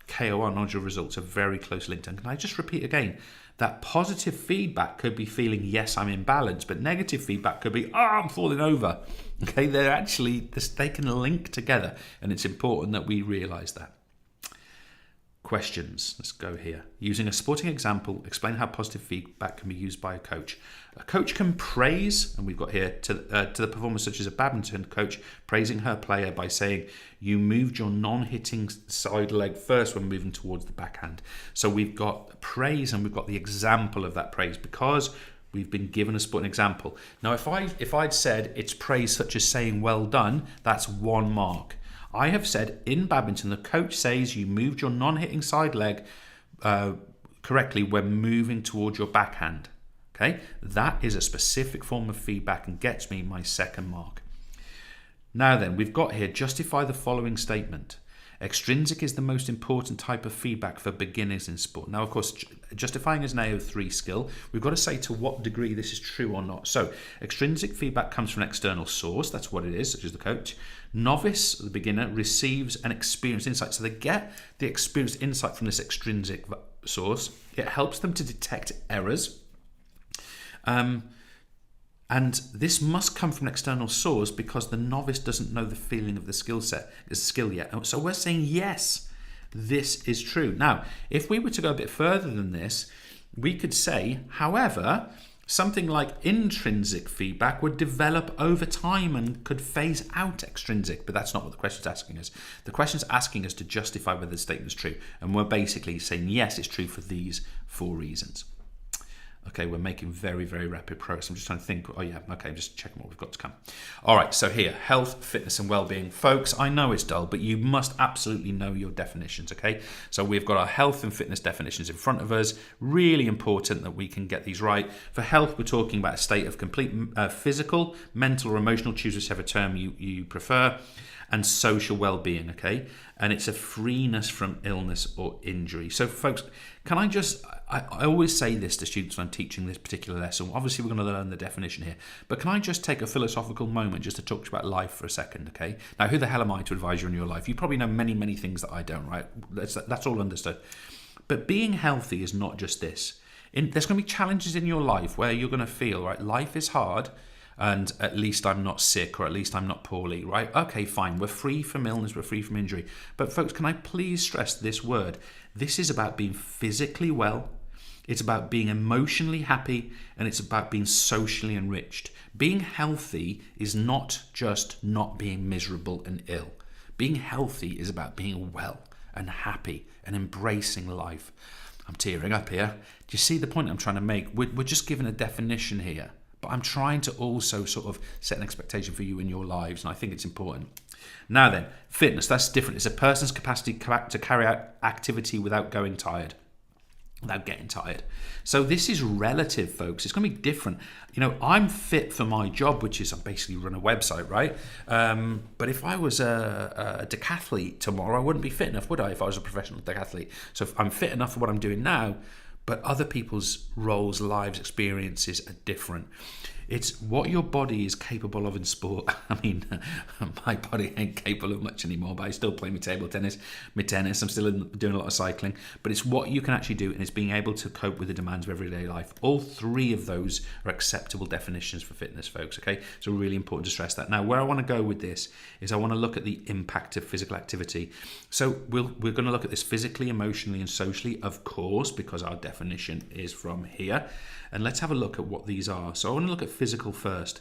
KOR, nodule results, are very closely linked. And can I just repeat again, that positive feedback could be feeling, yes, I'm in balance, but negative feedback could be, oh, I'm falling over. Okay, they're actually, they can link together, and it's important that we realise that. Questions. Let's go here. Using a sporting example, explain how positive feedback can be used by a coach. A coach can praise, and we've got here to the performance, such as a badminton coach praising her player by saying, you moved your non-hitting side leg first when moving towards the backhand. So we've got praise and we've got the example of that praise because we've been given a sporting example. Now, if I'd said it's praise such as saying well done, that's 1 mark. I have said in badminton, the coach says you moved your non-hitting side leg correctly when moving towards your backhand. Okay, that is a specific form of feedback and gets me my 2nd mark. Now then, we've got here, justify the following statement. Extrinsic is the most important type of feedback for beginners in sport. Now, of course, justifying is an AO3 skill. We've got to say to what degree this is true or not. So, extrinsic feedback comes from an external source. That's what it is, such as the coach. Novice, the beginner, receives an experienced insight. So they get the experienced insight from this extrinsic source. It helps them to detect errors. And this must come from an external source because the novice doesn't know the feeling of the skill yet. So we're saying, yes, this is true. Now, if we were to go a bit further than this, we could say, however, something like intrinsic feedback would develop over time and could phase out extrinsic, but that's not what the question's asking us. The question's asking us to justify whether the statement's true, and we're basically saying, yes, it's true for these 4 reasons. Okay, we're making very, very rapid progress. I'm just trying to think. Oh, yeah, okay, I'm just checking what we've got to come. All right, so here, health, fitness, and well-being. Folks, I know it's dull, but you must absolutely know your definitions, okay? So we've got our health and fitness definitions in front of us. Really important that we can get these right. For health, we're talking about a state of complete physical, mental, or emotional, choose whichever term you prefer, and social well-being, okay? And it's a freeness from illness or injury. So, folks, can I just... I always say this to students when I'm teaching this particular lesson. Obviously, we're going to learn the definition here. But can I just take a philosophical moment just to talk to you about life for a second, okay? Now, who the hell am I to advise you on your life? You probably know many, many things that I don't, right? That's all understood. But being healthy is not just this. There's going to be challenges in your life where you're going to feel, right, life is hard, and at least I'm not sick, or at least I'm not poorly, right? Okay, fine. We're free from illness. We're free from injury. But folks, can I please stress this word? This is about being physically well. It's about being emotionally happy, and it's about being socially enriched. Being healthy is not just not being miserable and ill. Being healthy is about being well and happy and embracing life. I'm tearing up here. Do you see the point I'm trying to make? We're just given a definition here, but I'm trying to also sort of set an expectation for you in your lives, and I think it's important. Now then, fitness, that's different. It's a person's capacity to carry out activity without getting tired. So this is relative, folks. It's going to be different. You know, I'm fit for my job, which is I basically run a website, right? But if I was a decathlete tomorrow, I wouldn't be fit enough, would I, if I was a professional decathlete? So I'm fit enough for what I'm doing now, but other people's roles, lives, experiences are different. It's what your body is capable of in sport. I mean, my body ain't capable of much anymore, but I still play my table tennis, I'm still doing a lot of cycling. But it's what you can actually do, and it's being able to cope with the demands of everyday life. All 3 of those are acceptable definitions for fitness, folks, okay? So really important to stress that. Now, where I want to go with this is I want to look at the impact of physical activity. So we're going to look at this physically, emotionally, and socially, of course, because our definition is from here. And let's have a look at what these are. So I want to look at physical first.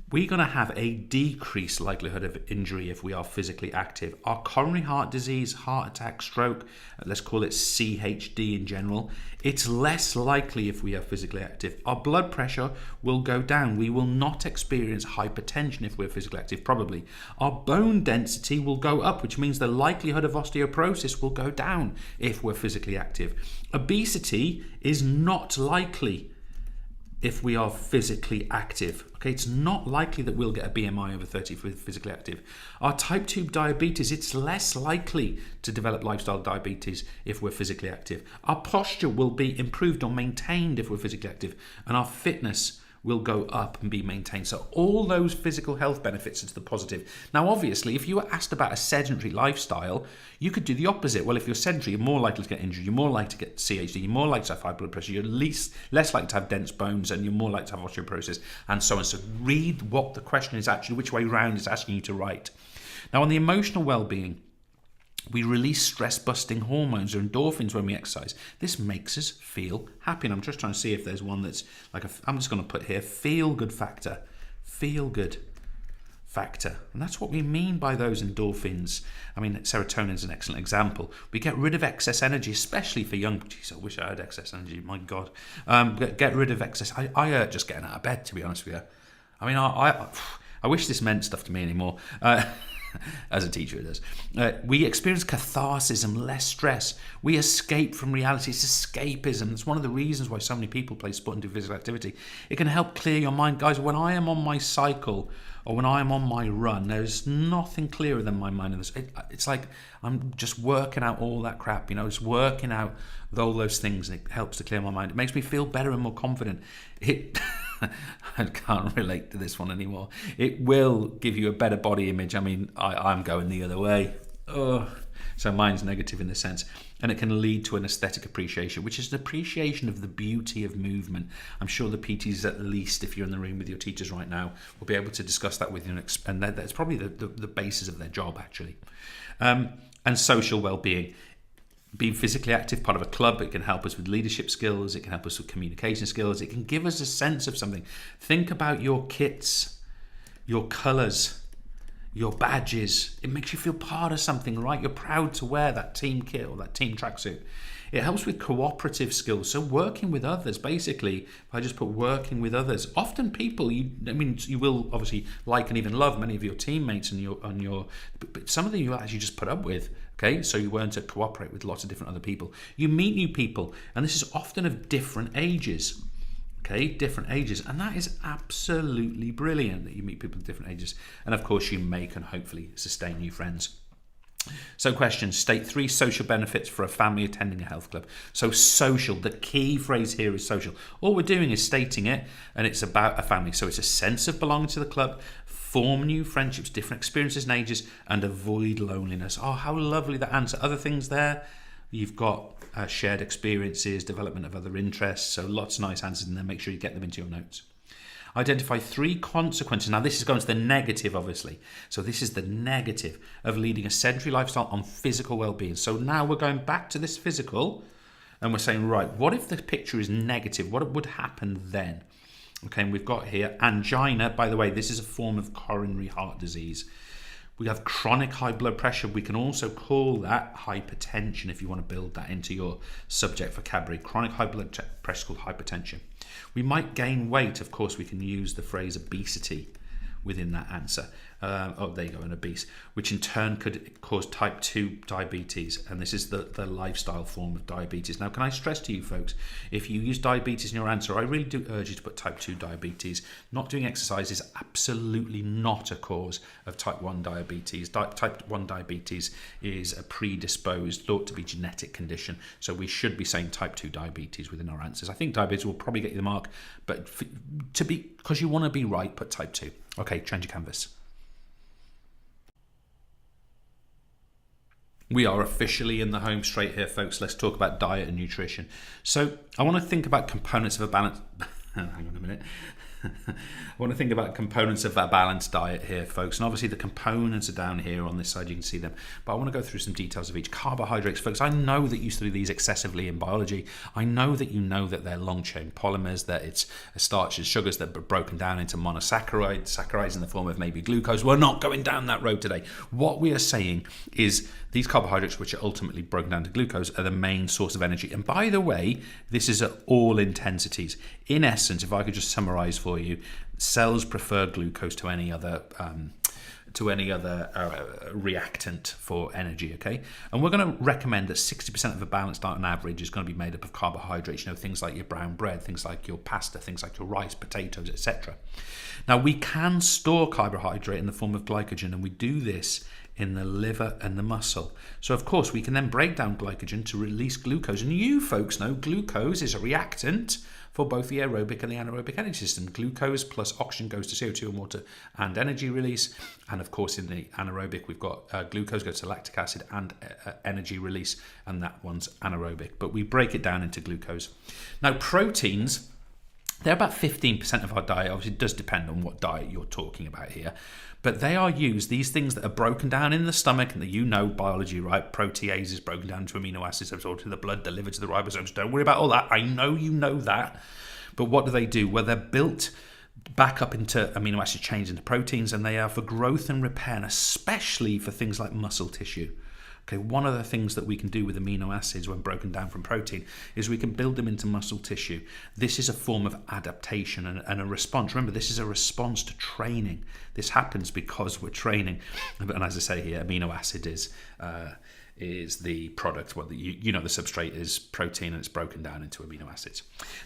we're going to have a decreased likelihood of injury if we are physically active. Our coronary heart disease, heart attack, stroke, let's call it CHD in general, it's less likely if we are physically active. Our blood pressure will go down. We will not experience hypertension if we're physically active, probably. Our bone density will go up, which means the likelihood of osteoporosis will go down if we're physically active. Obesity is not likely if we are physically active. Okay, it's not likely that we'll get a BMI over 30 if we're physically active. Our type 2 diabetes, it's less likely to develop lifestyle diabetes if we're physically active. Our posture will be improved or maintained if we're physically active, and our fitness will go up and be maintained. So all those physical health benefits are to the positive. Now, obviously, if you were asked about a sedentary lifestyle, you could do the opposite. Well, if you're sedentary, you're more likely to get injured, you're more likely to get CHD, you're more likely to have high blood pressure, you're less likely to have dense bones, and you're more likely to have osteoporosis, and so on. So read what the question is actually, which way round it's asking you to write. Now, on the emotional well-being, we release stress-busting hormones or endorphins when we exercise. This makes us feel happy. And I'm just trying to see if there's one that's like I'm just going to put here, feel-good factor. Feel-good factor. And that's what we mean by those endorphins. I mean, serotonin is an excellent example. We get rid of excess energy, especially for young... Geez, I wish I had excess energy. My God. Get rid of excess... I hurt just getting out of bed, to be honest with you. I mean, I wish this meant stuff to me anymore. As a teacher, it does. We experience catharsis and less stress. We escape from reality. It's escapism. It's one of the reasons why so many people play sport and do physical activity. It can help clear your mind. Guys, when I am on my cycle or when I am on my run, there's nothing clearer than my mind. It's like I'm just working out all that crap, it's working out all those things, and it helps to clear my mind. It makes me feel better and more confident. I can't relate to this one anymore. It will give you a better body image. I mean, I'm going the other way. So mine's negative in this sense. And it can lead to an aesthetic appreciation, which is an appreciation of the beauty of movement. I'm sure the PTs, at least if you're in the room with your teachers right now, will be able to discuss that with you. And that's probably the basis of their job, actually. And social well-being. Being physically active, part of a club, it can help us with leadership skills, it can help us with communication skills, it can give us a sense of something. Think about your kits, your colours, your badges. It makes you feel part of something, right? You're proud to wear that team kit or that team tracksuit. It helps with cooperative skills, so working with others. Basically, if I just put working with others, often people, you will obviously like and even love many of your teammates but some of them you actually just put up with. Okay, so you learn to cooperate with lots of different other people. You meet new people, and this is often of different ages. Okay, different ages, and that is absolutely brilliant that you meet people of different ages. And of course, you make and hopefully sustain new friends. So question, state 3 social benefits for a family attending a health club. So social, the key phrase here is social. All we're doing is stating it, and it's about a family. So it's a sense of belonging to the club, form new friendships, different experiences and ages, and avoid loneliness. Oh, how lovely that answer. Other things there, you've got shared experiences, development of other interests. So lots of nice answers in there. Make sure you get them into your notes. Identify 3 consequences. Now, this is going to the negative, obviously. So this is the negative of leading a sedentary lifestyle on physical well-being. So now we're going back to this physical, and we're saying, right, what if the picture is negative? What would happen then? Okay, and we've got here angina. By the way, this is a form of coronary heart disease. We have chronic high blood pressure. We can also call that hypertension if you want to build that into your subject vocabulary. Chronic high blood pressure is called hypertension. We might gain weight. Of course, we can use the phrase obesity within that answer. There you go, an obese, which in turn could cause type 2 diabetes. And this is the lifestyle form of diabetes. Now, can I stress to you folks, if you use diabetes in your answer, I really do urge you to put type 2 diabetes. Not doing exercise is absolutely not a cause of type 1 diabetes. Type 1 diabetes is a predisposed, thought to be genetic condition. So we should be saying type 2 diabetes within our answers. I think diabetes will probably get you the mark, but because you want to be right, put type 2. Okay, change your canvas. We are officially in the home straight here, folks. Let's talk about diet and nutrition. So I want to think about components of a balance. Hang on a minute. I want to think about components of that balanced diet here, folks. And obviously the components are down here on this side, you can see them. But I want to go through some details of each. Carbohydrates, folks, I know that you study these excessively in biology. I know that they're long-chain polymers, that it's starches, sugars that are broken down into monosaccharides, saccharides in the form of maybe glucose. We're not going down that road today. What we are saying is these carbohydrates, which are ultimately broken down to glucose, are the main source of energy. And by the way, this is at all intensities. In essence, if I could just summarize for you, cells prefer glucose to any other reactant for energy, okay? And we're going to recommend that 60% of a balanced diet on average is going to be made up of carbohydrates, things like your brown bread, things like your pasta, things like your rice, potatoes, etc. Now, we can store carbohydrate in the form of glycogen, and we do this in the liver and the muscle. So, of course, we can then break down glycogen to release glucose. And you folks know glucose is a reactant for both the aerobic and the anaerobic energy system. Glucose plus oxygen goes to CO2 and water and energy release. And of course, in the anaerobic, we've got glucose goes to lactic acid and energy release, and that one's anaerobic. But we break it down into glucose. Now, proteins, they're about 15% of our diet. Obviously, it does depend on what diet you're talking about here. But they are used, these things that are broken down in the stomach, and biology, right? Protease is broken down to amino acids, absorbed to the blood, delivered to the ribosomes. Don't worry about all that. I know you know that. But what do? Well, they're built back up into amino acid chains into proteins, and they are for growth and repair, and especially for things like muscle tissue. Okay, one of the things that we can do with amino acids when broken down from protein is we can build them into muscle tissue. This is a form of adaptation and a response. Remember, this is a response to training. This happens because we're training. And as I say here, amino acid is the product. Well, the substrate is protein, and it's broken down into amino acids.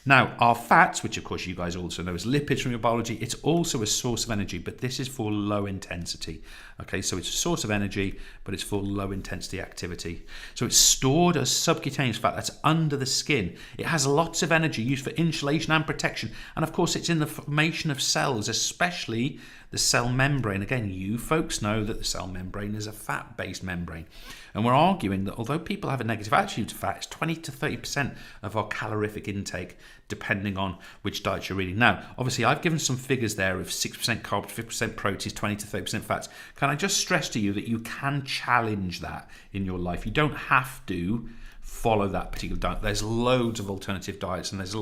Now, our fats, which of course you guys also know as lipids from your biology, it's also a source of energy, but this is for low intensity. Okay, so it's a source of energy, but it's for low intensity activity. So it's stored as subcutaneous fat that's under the skin. It has lots of energy used for insulation and protection. And of course, it's in the formation of cells, especially the cell membrane. Again, you folks know that the cell membrane is a fat-based membrane. And we're arguing that although people have a negative attitude to fat, it's 20 to 30% of our calorific intake, depending on which diet you're reading. Now, obviously, I've given some figures there of 6% carbs, 50% proteins, 20 to 30% fats. Can I just stress to you that you can challenge that in your life? You don't have to follow that particular diet. There's loads of alternative diets, and there's a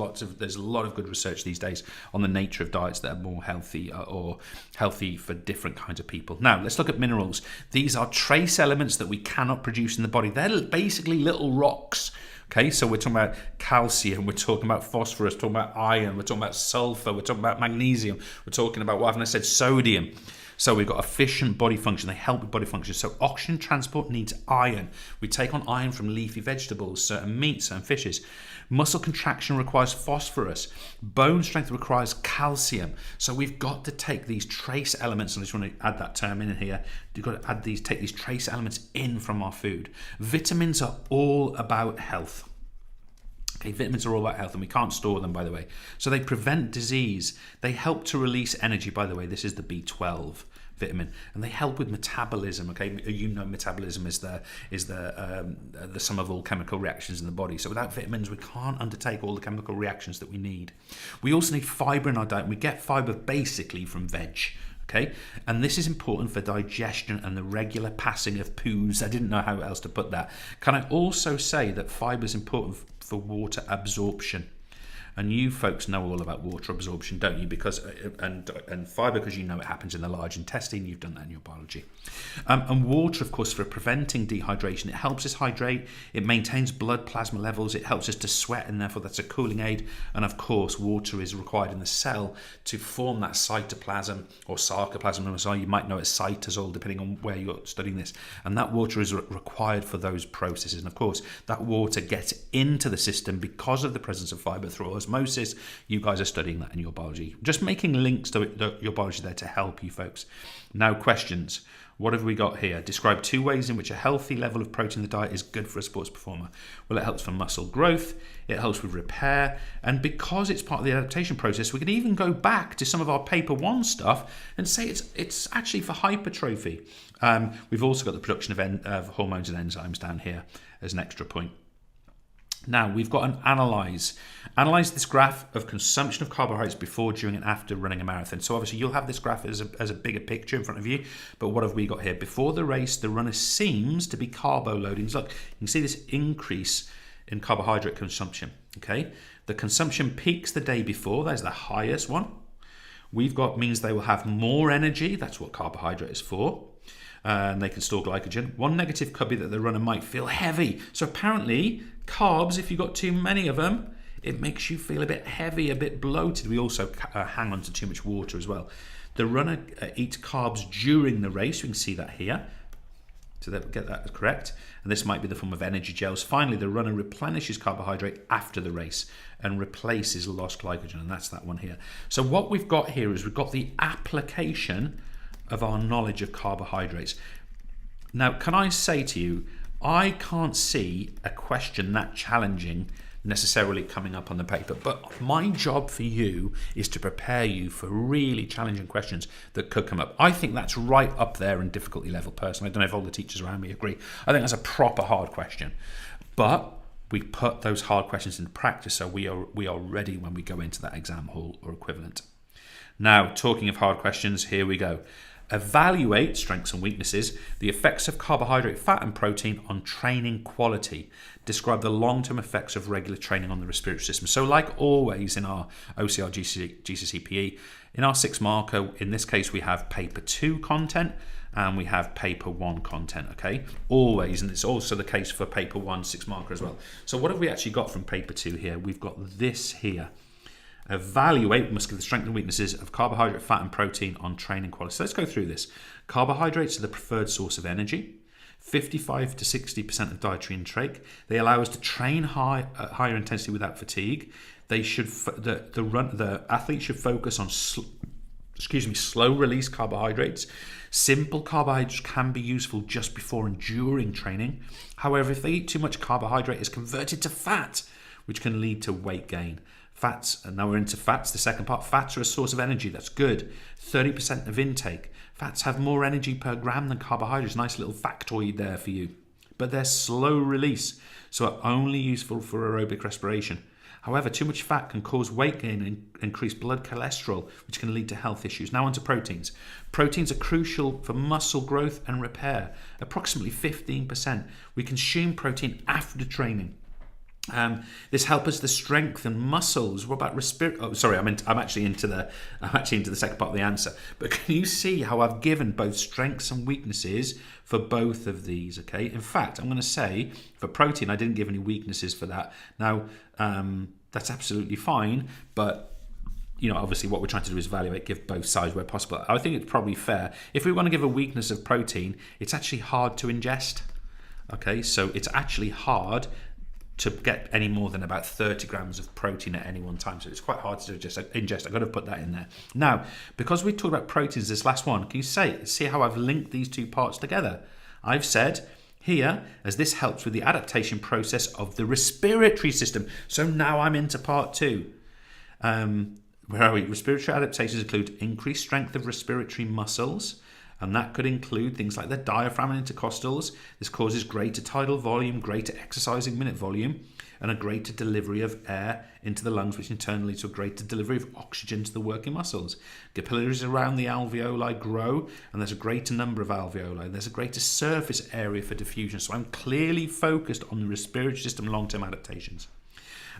lot of good research these days on the nature of diets that are more healthy or healthy for different kinds of people. Now, let's look at minerals. These are trace elements that we cannot produce in the body. They're basically little rocks. Okay, so we're talking about calcium, we're talking about phosphorus, we're talking about iron, we're talking about sulfur, we're talking about magnesium, we're talking about, what haven't I said, sodium. So we've got efficient body function. They help with body function. So oxygen transport needs iron. We take on iron from leafy vegetables, certain meats, certain fishes. Muscle contraction requires phosphorus. Bone strength requires calcium. So we've got to take these trace elements, and I just want to add that term in here. You've got to take these trace elements in from our food. Vitamins are all about health. Okay, vitamins are all about health, and we can't store them, by the way. So they prevent disease. They help to release energy, by the way. This is the B12 vitamin, and they help with metabolism. Okay, metabolism is the sum of all chemical reactions in the body. So without vitamins, we can't undertake all the chemical reactions that we need. We also need fiber in our diet. We get fiber basically from veg. Okay, and this is important for digestion and the regular passing of poos. I didn't know how else to put that. Can I also say that fiber is important for water absorption? And you folks know all about water absorption, don't you? Because and fiber, because you know it happens in the large intestine. You've done that in your biology. And water, of course, for preventing dehydration. It helps us hydrate. It maintains blood plasma levels. It helps us to sweat, and therefore that's a cooling aid. And of course, water is required in the cell to form that cytoplasm or sarcoplasm. So you might know it as cytosol, depending on where you're studying this. And that water is required for those processes. And of course, that water gets into the system because of the presence of fiber through osmosis. You guys are studying that in your biology. Just making links to your biology there to help you folks. Now, questions. What have we got here? Describe 2 ways in which a healthy level of protein in the diet is good for a sports performer. Well, it helps for muscle growth, it helps with repair, and because it's part of the adaptation process, we can even go back to some of our paper 1 stuff and say it's actually for hypertrophy. We've also got the production of hormones and enzymes down here as an extra point. Now we've got an analyze. Analyze this graph of consumption of carbohydrates before, during, and after running a marathon. So obviously you'll have this graph as a bigger picture in front of you. But what have we got here? Before the race, the runner seems to be carbo loading. Look, you can see this increase in carbohydrate consumption. Okay, the consumption peaks the day before. There's the highest one. We've got means they will have more energy. That's what carbohydrate is for. And they can store glycogen. One negative could be that the runner might feel heavy. So apparently carbs, if you've got too many of them, it makes you feel a bit heavy, a bit bloated. We also hang on to too much water as well. The runner eats carbs during the race. You can see that here. So that get that correct. And this might be the form of energy gels. Finally, the runner replenishes carbohydrate after the race and replaces lost glycogen. And that's that one here. So what we've got here is we've got the application of our knowledge of carbohydrates. Now, can I say to you, I can't see a question that challenging necessarily coming up on the paper, but my job for you is to prepare you for really challenging questions that could come up. I think that's right up there in difficulty level personally. I don't know if all the teachers around me agree. I think that's a proper hard question, but we put those hard questions into practice so we are ready when we go into that exam hall or equivalent. Now, talking of hard questions, here we go. Evaluate strengths and weaknesses, the effects of carbohydrate, fat and protein on training quality. Describe the long-term effects of regular training on the respiratory system. So like always in our OCR GCSE PE, in our 6 marker, in this case we have paper 2 content and we have paper 1 content, okay? Always, and it's also the case for paper 1 6 marker as well. So what have we actually got from paper 2 here? We've got this here. Evaluate, must give the strengths and weaknesses of carbohydrate, fat and protein on training quality. So let's go through this. Carbohydrates are the preferred source of energy. 55 to 60% of dietary intake. They allow us to train at higher intensity without fatigue. They should the athlete should focus on slow release carbohydrates. Simple carbohydrates can be useful just before and during training. However, if they eat too much carbohydrate, it's converted to fat, which can lead to weight gain. Fats, and now we're into fats, the second part. Fats are a source of energy, that's good. 30% of intake. Fats have more energy per gram than carbohydrates. Nice little factoid there for you. But they're slow release, so are only useful for aerobic respiration. However, too much fat can cause weight gain and increase blood cholesterol, which can lead to health issues. Now on to proteins. Proteins are crucial for muscle growth and repair. Approximately 15%. We consume protein after training. This helps us to strengthen muscles. What about I'm actually into the second part of the answer. But can you see how I've given both strengths and weaknesses for both of these? Okay. In fact, I'm going to say for protein, I didn't give any weaknesses for that. Now, that's absolutely fine. But obviously, what we're trying to do is evaluate, give both sides where possible. I think it's probably fair. If we want to give a weakness of protein, it's actually hard to ingest. Okay, so it's actually hard to get any more than about 30 grams of protein at any one time. So it's quite hard to ingest. I've got to put that in there. Now, because we talked about proteins, this last one, can you see how I've linked these two parts together? I've said here, as this helps with the adaptation process of the respiratory system. So now I'm into part 2. Where are we? Respiratory adaptations include increased strength of respiratory muscles, and that could include things like the diaphragm and intercostals. This causes greater tidal volume, greater exercising minute volume, and a greater delivery of air into the lungs, which in turn leads to a greater delivery of oxygen to the working muscles. Capillaries around the alveoli grow, and there's a greater number of alveoli. There's a greater surface area for diffusion. So I'm clearly focused on the respiratory system long-term adaptations,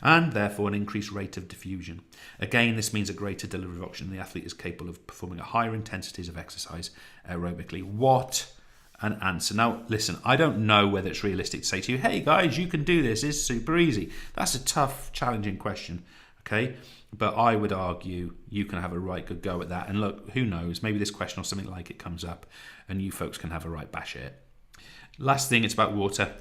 and therefore an increased rate of diffusion. Again, this means a greater delivery of oxygen. The athlete is capable of performing at higher intensities of exercise aerobically. What an answer. Now, listen, I don't know whether it's realistic to say to you, hey guys, you can do this, it's super easy. That's a tough, challenging question, okay? But I would argue you can have a right good go at that. And look, who knows, maybe this question or something like it comes up and you folks can have a right bash at it. Last thing, it's about water.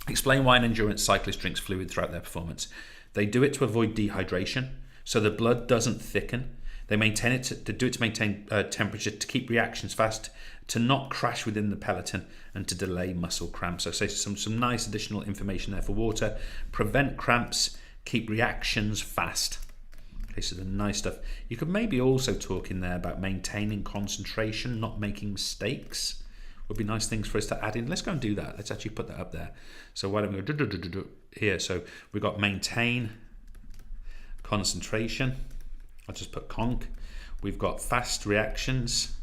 Explain why an endurance cyclist drinks fluid throughout their performance. They do it to avoid dehydration, so the blood doesn't thicken. They maintain it to maintain temperature, to keep reactions fast, to not crash within the peloton, and to delay muscle cramps. So some nice additional information there for water. Prevent cramps, keep reactions fast. Okay, so the nice stuff. You could maybe also talk in there about maintaining concentration, not making mistakes. would be nice things for us to add in. Let's go and do that. Let's actually put that up there. So why don't we go here? So we've got maintain, concentration. I'll just put conc. We've got fast reactions.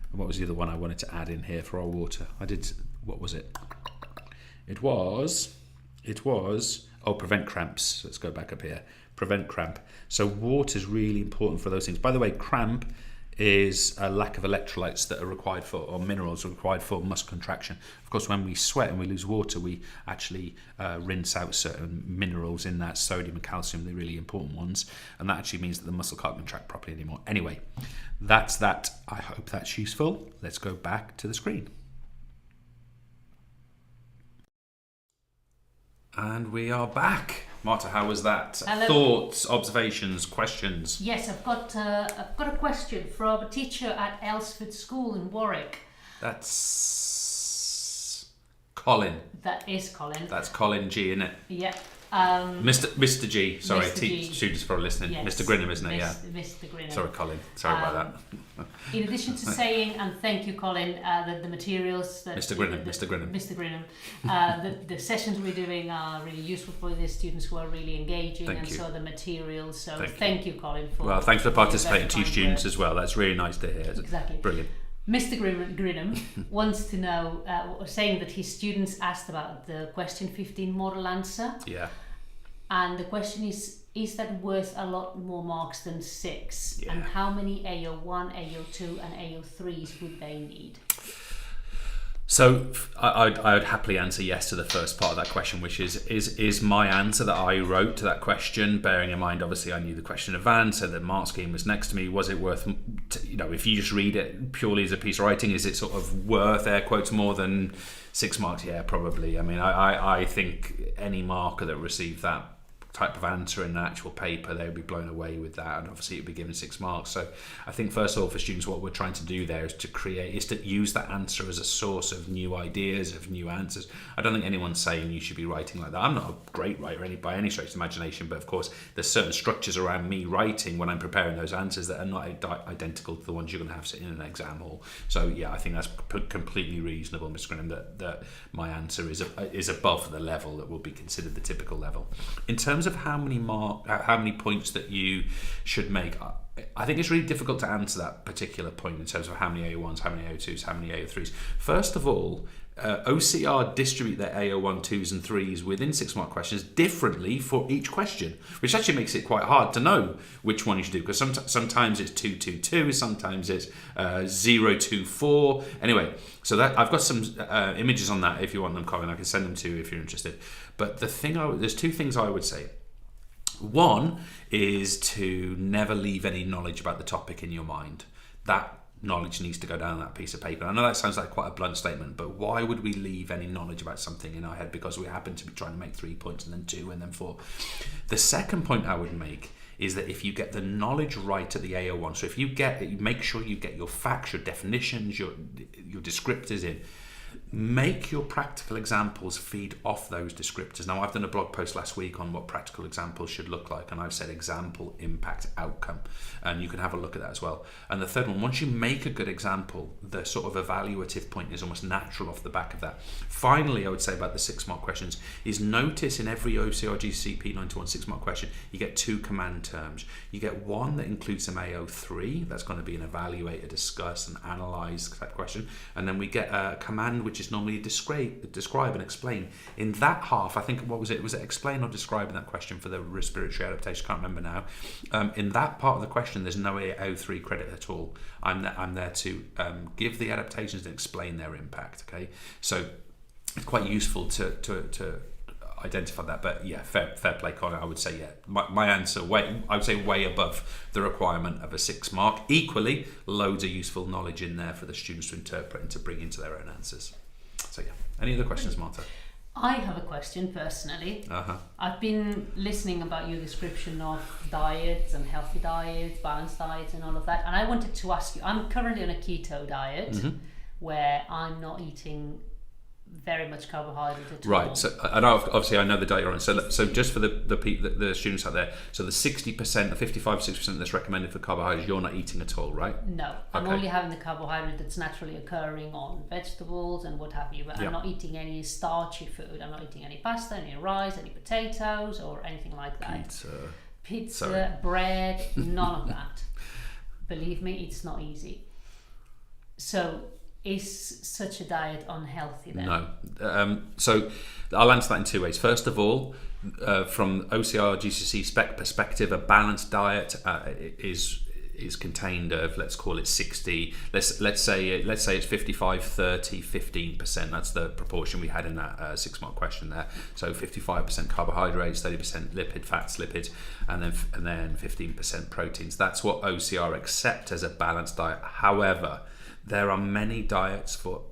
And what was the other one I wanted to add in here for our water? What was it? It was, prevent cramps. So let's go back up here. Prevent cramp. So water is really important for those things. By the way, cramp is a lack of electrolytes that are required for, or minerals are required for muscle contraction. Of course, when we sweat and we lose water, we actually rinse out certain minerals in that, sodium and calcium, the really important ones, and that actually means that the muscle can't contract properly anymore. Anyway, that's that. I hope that's useful. Let's go back to the screen. And we are back. Marta, how was that? Hello. Thoughts, observations, questions? Yes, I've got a question from a teacher at Elsford School in Warwick. That's Colin. That is Colin. That's Colin G, isn't it? Yeah. Mr. G. Sorry, Mr. G. Students probably listening. Yes. Mr. Grinham, isn't it? Yeah. Mr. Grinham. Sorry, Colin. Sorry about that. In addition to saying, and thank you, Colin, that the materials that Mr. Grinham. The sessions we're doing are really useful for the students who are really engaging, Thank you. so the materials. So Thank you, Colin, for. Well, thanks for participating, very two students words. as well. That's really nice to hear. Exactly. Brilliant. Mr. Grinham wants to know, saying that his students asked about the question 15 model answer. Yeah. And the question is that worth a lot more marks than 6? Yeah. And how many AO1, AO2 and AO3s would they need? So I would happily answer yes to the first part of that question, which is my answer that I wrote to that question, bearing in mind, obviously, I knew the question in advance, so the mark scheme was next to me. Was it worth, if you just read it purely as a piece of writing, is it sort of worth, air quotes, more than 6 marks? Yeah, probably. I mean, I think any marker that received that type of answer in an actual paper, they would be blown away with that, and obviously it would be given 6 marks. So I think first of all, for students, what we're trying to do there is to use that answer as a source of new ideas, of new answers. I don't think anyone's saying you should be writing like that. I'm not a great writer by any stretch of the imagination, but of course there's certain structures around me writing when I'm preparing those answers that are not identical to the ones you're going to have sitting in an exam hall. So yeah, I think that's completely reasonable, Mr. Graham, that my answer is above the level that will be considered the typical level. In terms of how many points that you should make, I think it's really difficult to answer that particular point in terms of how many AO1s, how many AO2s, how many AO3s. First of all, OCR distribute their AO1, 2s and 3s within 6 mark questions differently for each question, which actually makes it quite hard to know which one you should do, because sometimes it's 2, 2, 2, sometimes it's 0, 2, 4. Anyway, so that I've got some images on that if you want them, Colin. I can send them to you if you're interested. But there's 2 things I would say. One is to never leave any knowledge about the topic in your mind. That knowledge needs to go down on that piece of paper. I know that sounds like quite a blunt statement, but why would we leave any knowledge about something in our head because we happen to be trying to make 3 points and then 2 and then 4? The second point I would make is that if you get the knowledge right at the AO1, so if you make sure you get your facts, your definitions, your descriptors in, make your practical examples feed off those descriptors. Now, I've done a blog post last week on what practical examples should look like, and I've said example, impact, outcome, and you can have a look at that as well. And the third one, once you make a good example, the sort of evaluative point is almost natural off the back of that. Finally, I would say about the 6 mark questions is notice in every OCR GCSE P91 6 mark question, you get 2 command terms. You get one that includes some AO3, that's going to be an evaluate, a discuss, and analyze type question, and then we get a command which is normally describe and explain. In that half, I think, what was it? Was it explain or describe in that question for the respiratory adaptation? I can't remember now. In that part of the question, there's no AO3 credit at all. I'm there to give the adaptations and explain their impact. Okay, so it's quite useful to identify that. But yeah, fair play, Colin. I would say yeah. My answer I would say way above the requirement of a 6 mark. Equally, loads of useful knowledge in there for the students to interpret and to bring into their own answers. So yeah, any other questions, Marta? I have a question personally. I've been listening about your description of diets and healthy diets, balanced diets and all of that, and I wanted to ask you, I'm currently on a keto diet where I'm not eating very much carbohydrate at all. Right. So, and obviously, I know the data on it. So just for the students out there, so the 60%, the 55-60% that's recommended for carbohydrates, you're not eating at all, right? No, I'm Okay. only having the carbohydrate that's naturally occurring on vegetables and what have you. But Yeah. I'm not eating any starchy food. I'm not eating any pasta, any rice, any potatoes, or anything like that. Pizza, Sorry. bread, none of that. Believe me, it's not easy. So, is such a diet unhealthy then? No. So I'll answer that in two ways. First of all, from OCR GCSE spec perspective, a balanced diet is contained of, let's call it 60. Let's say it's 55, 30, 15%. That's the proportion we had in that 6-mark question there. So 55% carbohydrates, 30% fats, lipids, and then 15% proteins. That's what OCR accept as a balanced diet. However, there are many diets for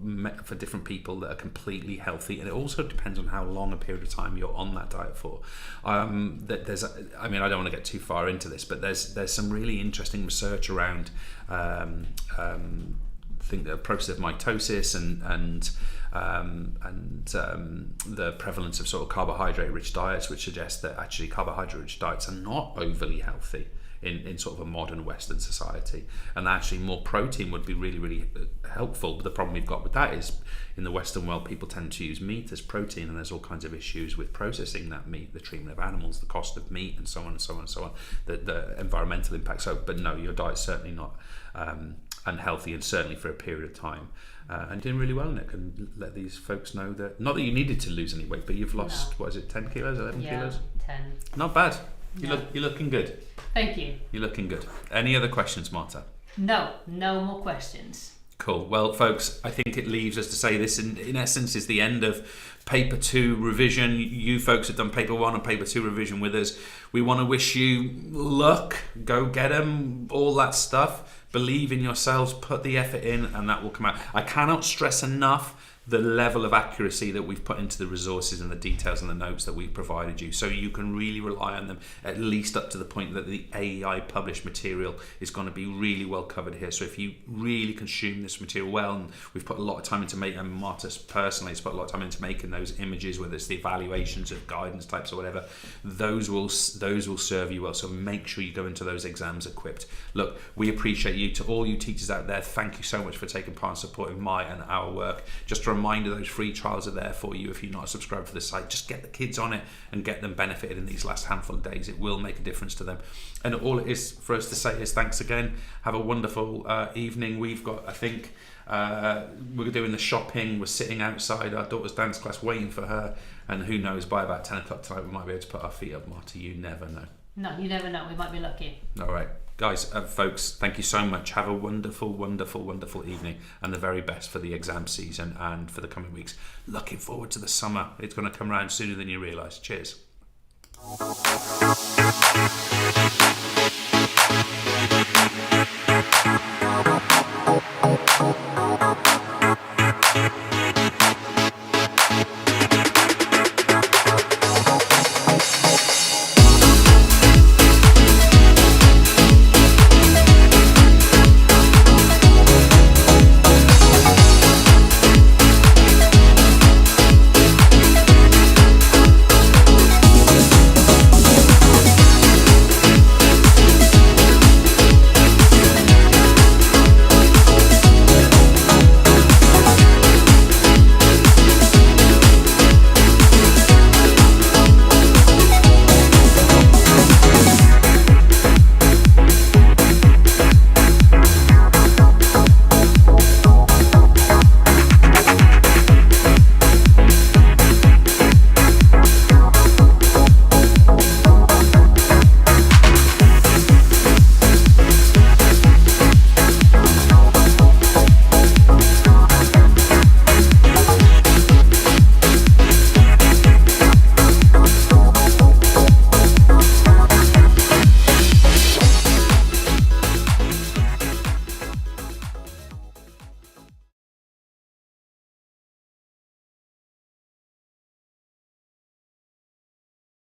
different people that are completely healthy, and it also depends on how long a period of time you're on that diet for. I don't want to get too far into this, but there's some really interesting research around the process of mitosis and the prevalence of sort of carbohydrate-rich diets, which suggests that actually carbohydrate-rich diets are not overly healthy in sort of a modern Western society, and actually more protein would be really, really helpful. But the problem we've got with that is in the Western world, people tend to use meat as protein, and there's all kinds of issues with processing that meat, the treatment of animals, the cost of meat, and so on and so on and so on, the environmental impact. So, but no, your diet's certainly not unhealthy, and certainly for a period of time. And doing really well, Nick, and let these folks know that, not that you needed to lose any weight, but you've lost, what is it, 10 kilos, 11 kilos? 10. Not bad. You're looking good. Thank you. You're looking good. Any other questions, Marta? No more questions. Cool. Well, folks, I think it leaves us to say this in essence is the end of Paper 2 revision. You folks have done Paper 1 and Paper 2 revision with us. We want to wish you luck. Go get them, all that stuff. Believe in yourselves, put the effort in, and that will come out. I cannot stress enough the level of accuracy that we've put into the resources and the details and the notes that we've provided you, so you can really rely on them, at least up to the point that the AEI published material is going to be really well covered here. So if you really consume this material well, and we've put a lot of time into making, and Marta personally has put a lot of time into making those images, whether it's the evaluations of guidance types or whatever, those will serve you well. So make sure you go into those exams equipped. Look, we appreciate you. To all you teachers out there, thank you so much for taking part and supporting my and our work. Just a reminder, those free trials are there for you. If you're not subscribed to the site, just get the kids on it and get them benefited in these last handful of days. It will make a difference to them. And all it is for us to say is thanks again. Have a wonderful evening. We've got, I think, we're doing the shopping. We're sitting outside our daughter's dance class waiting for her, and who knows, by about 10 o'clock tonight we might be able to put our feet up. Marta, you never know. No, you never know. We might be lucky. All right. Guys, folks, thank you so much. Have a wonderful, wonderful, wonderful evening, and the very best for the exam season and for the coming weeks. Looking forward to the summer. It's going to come around sooner than you realise. Cheers.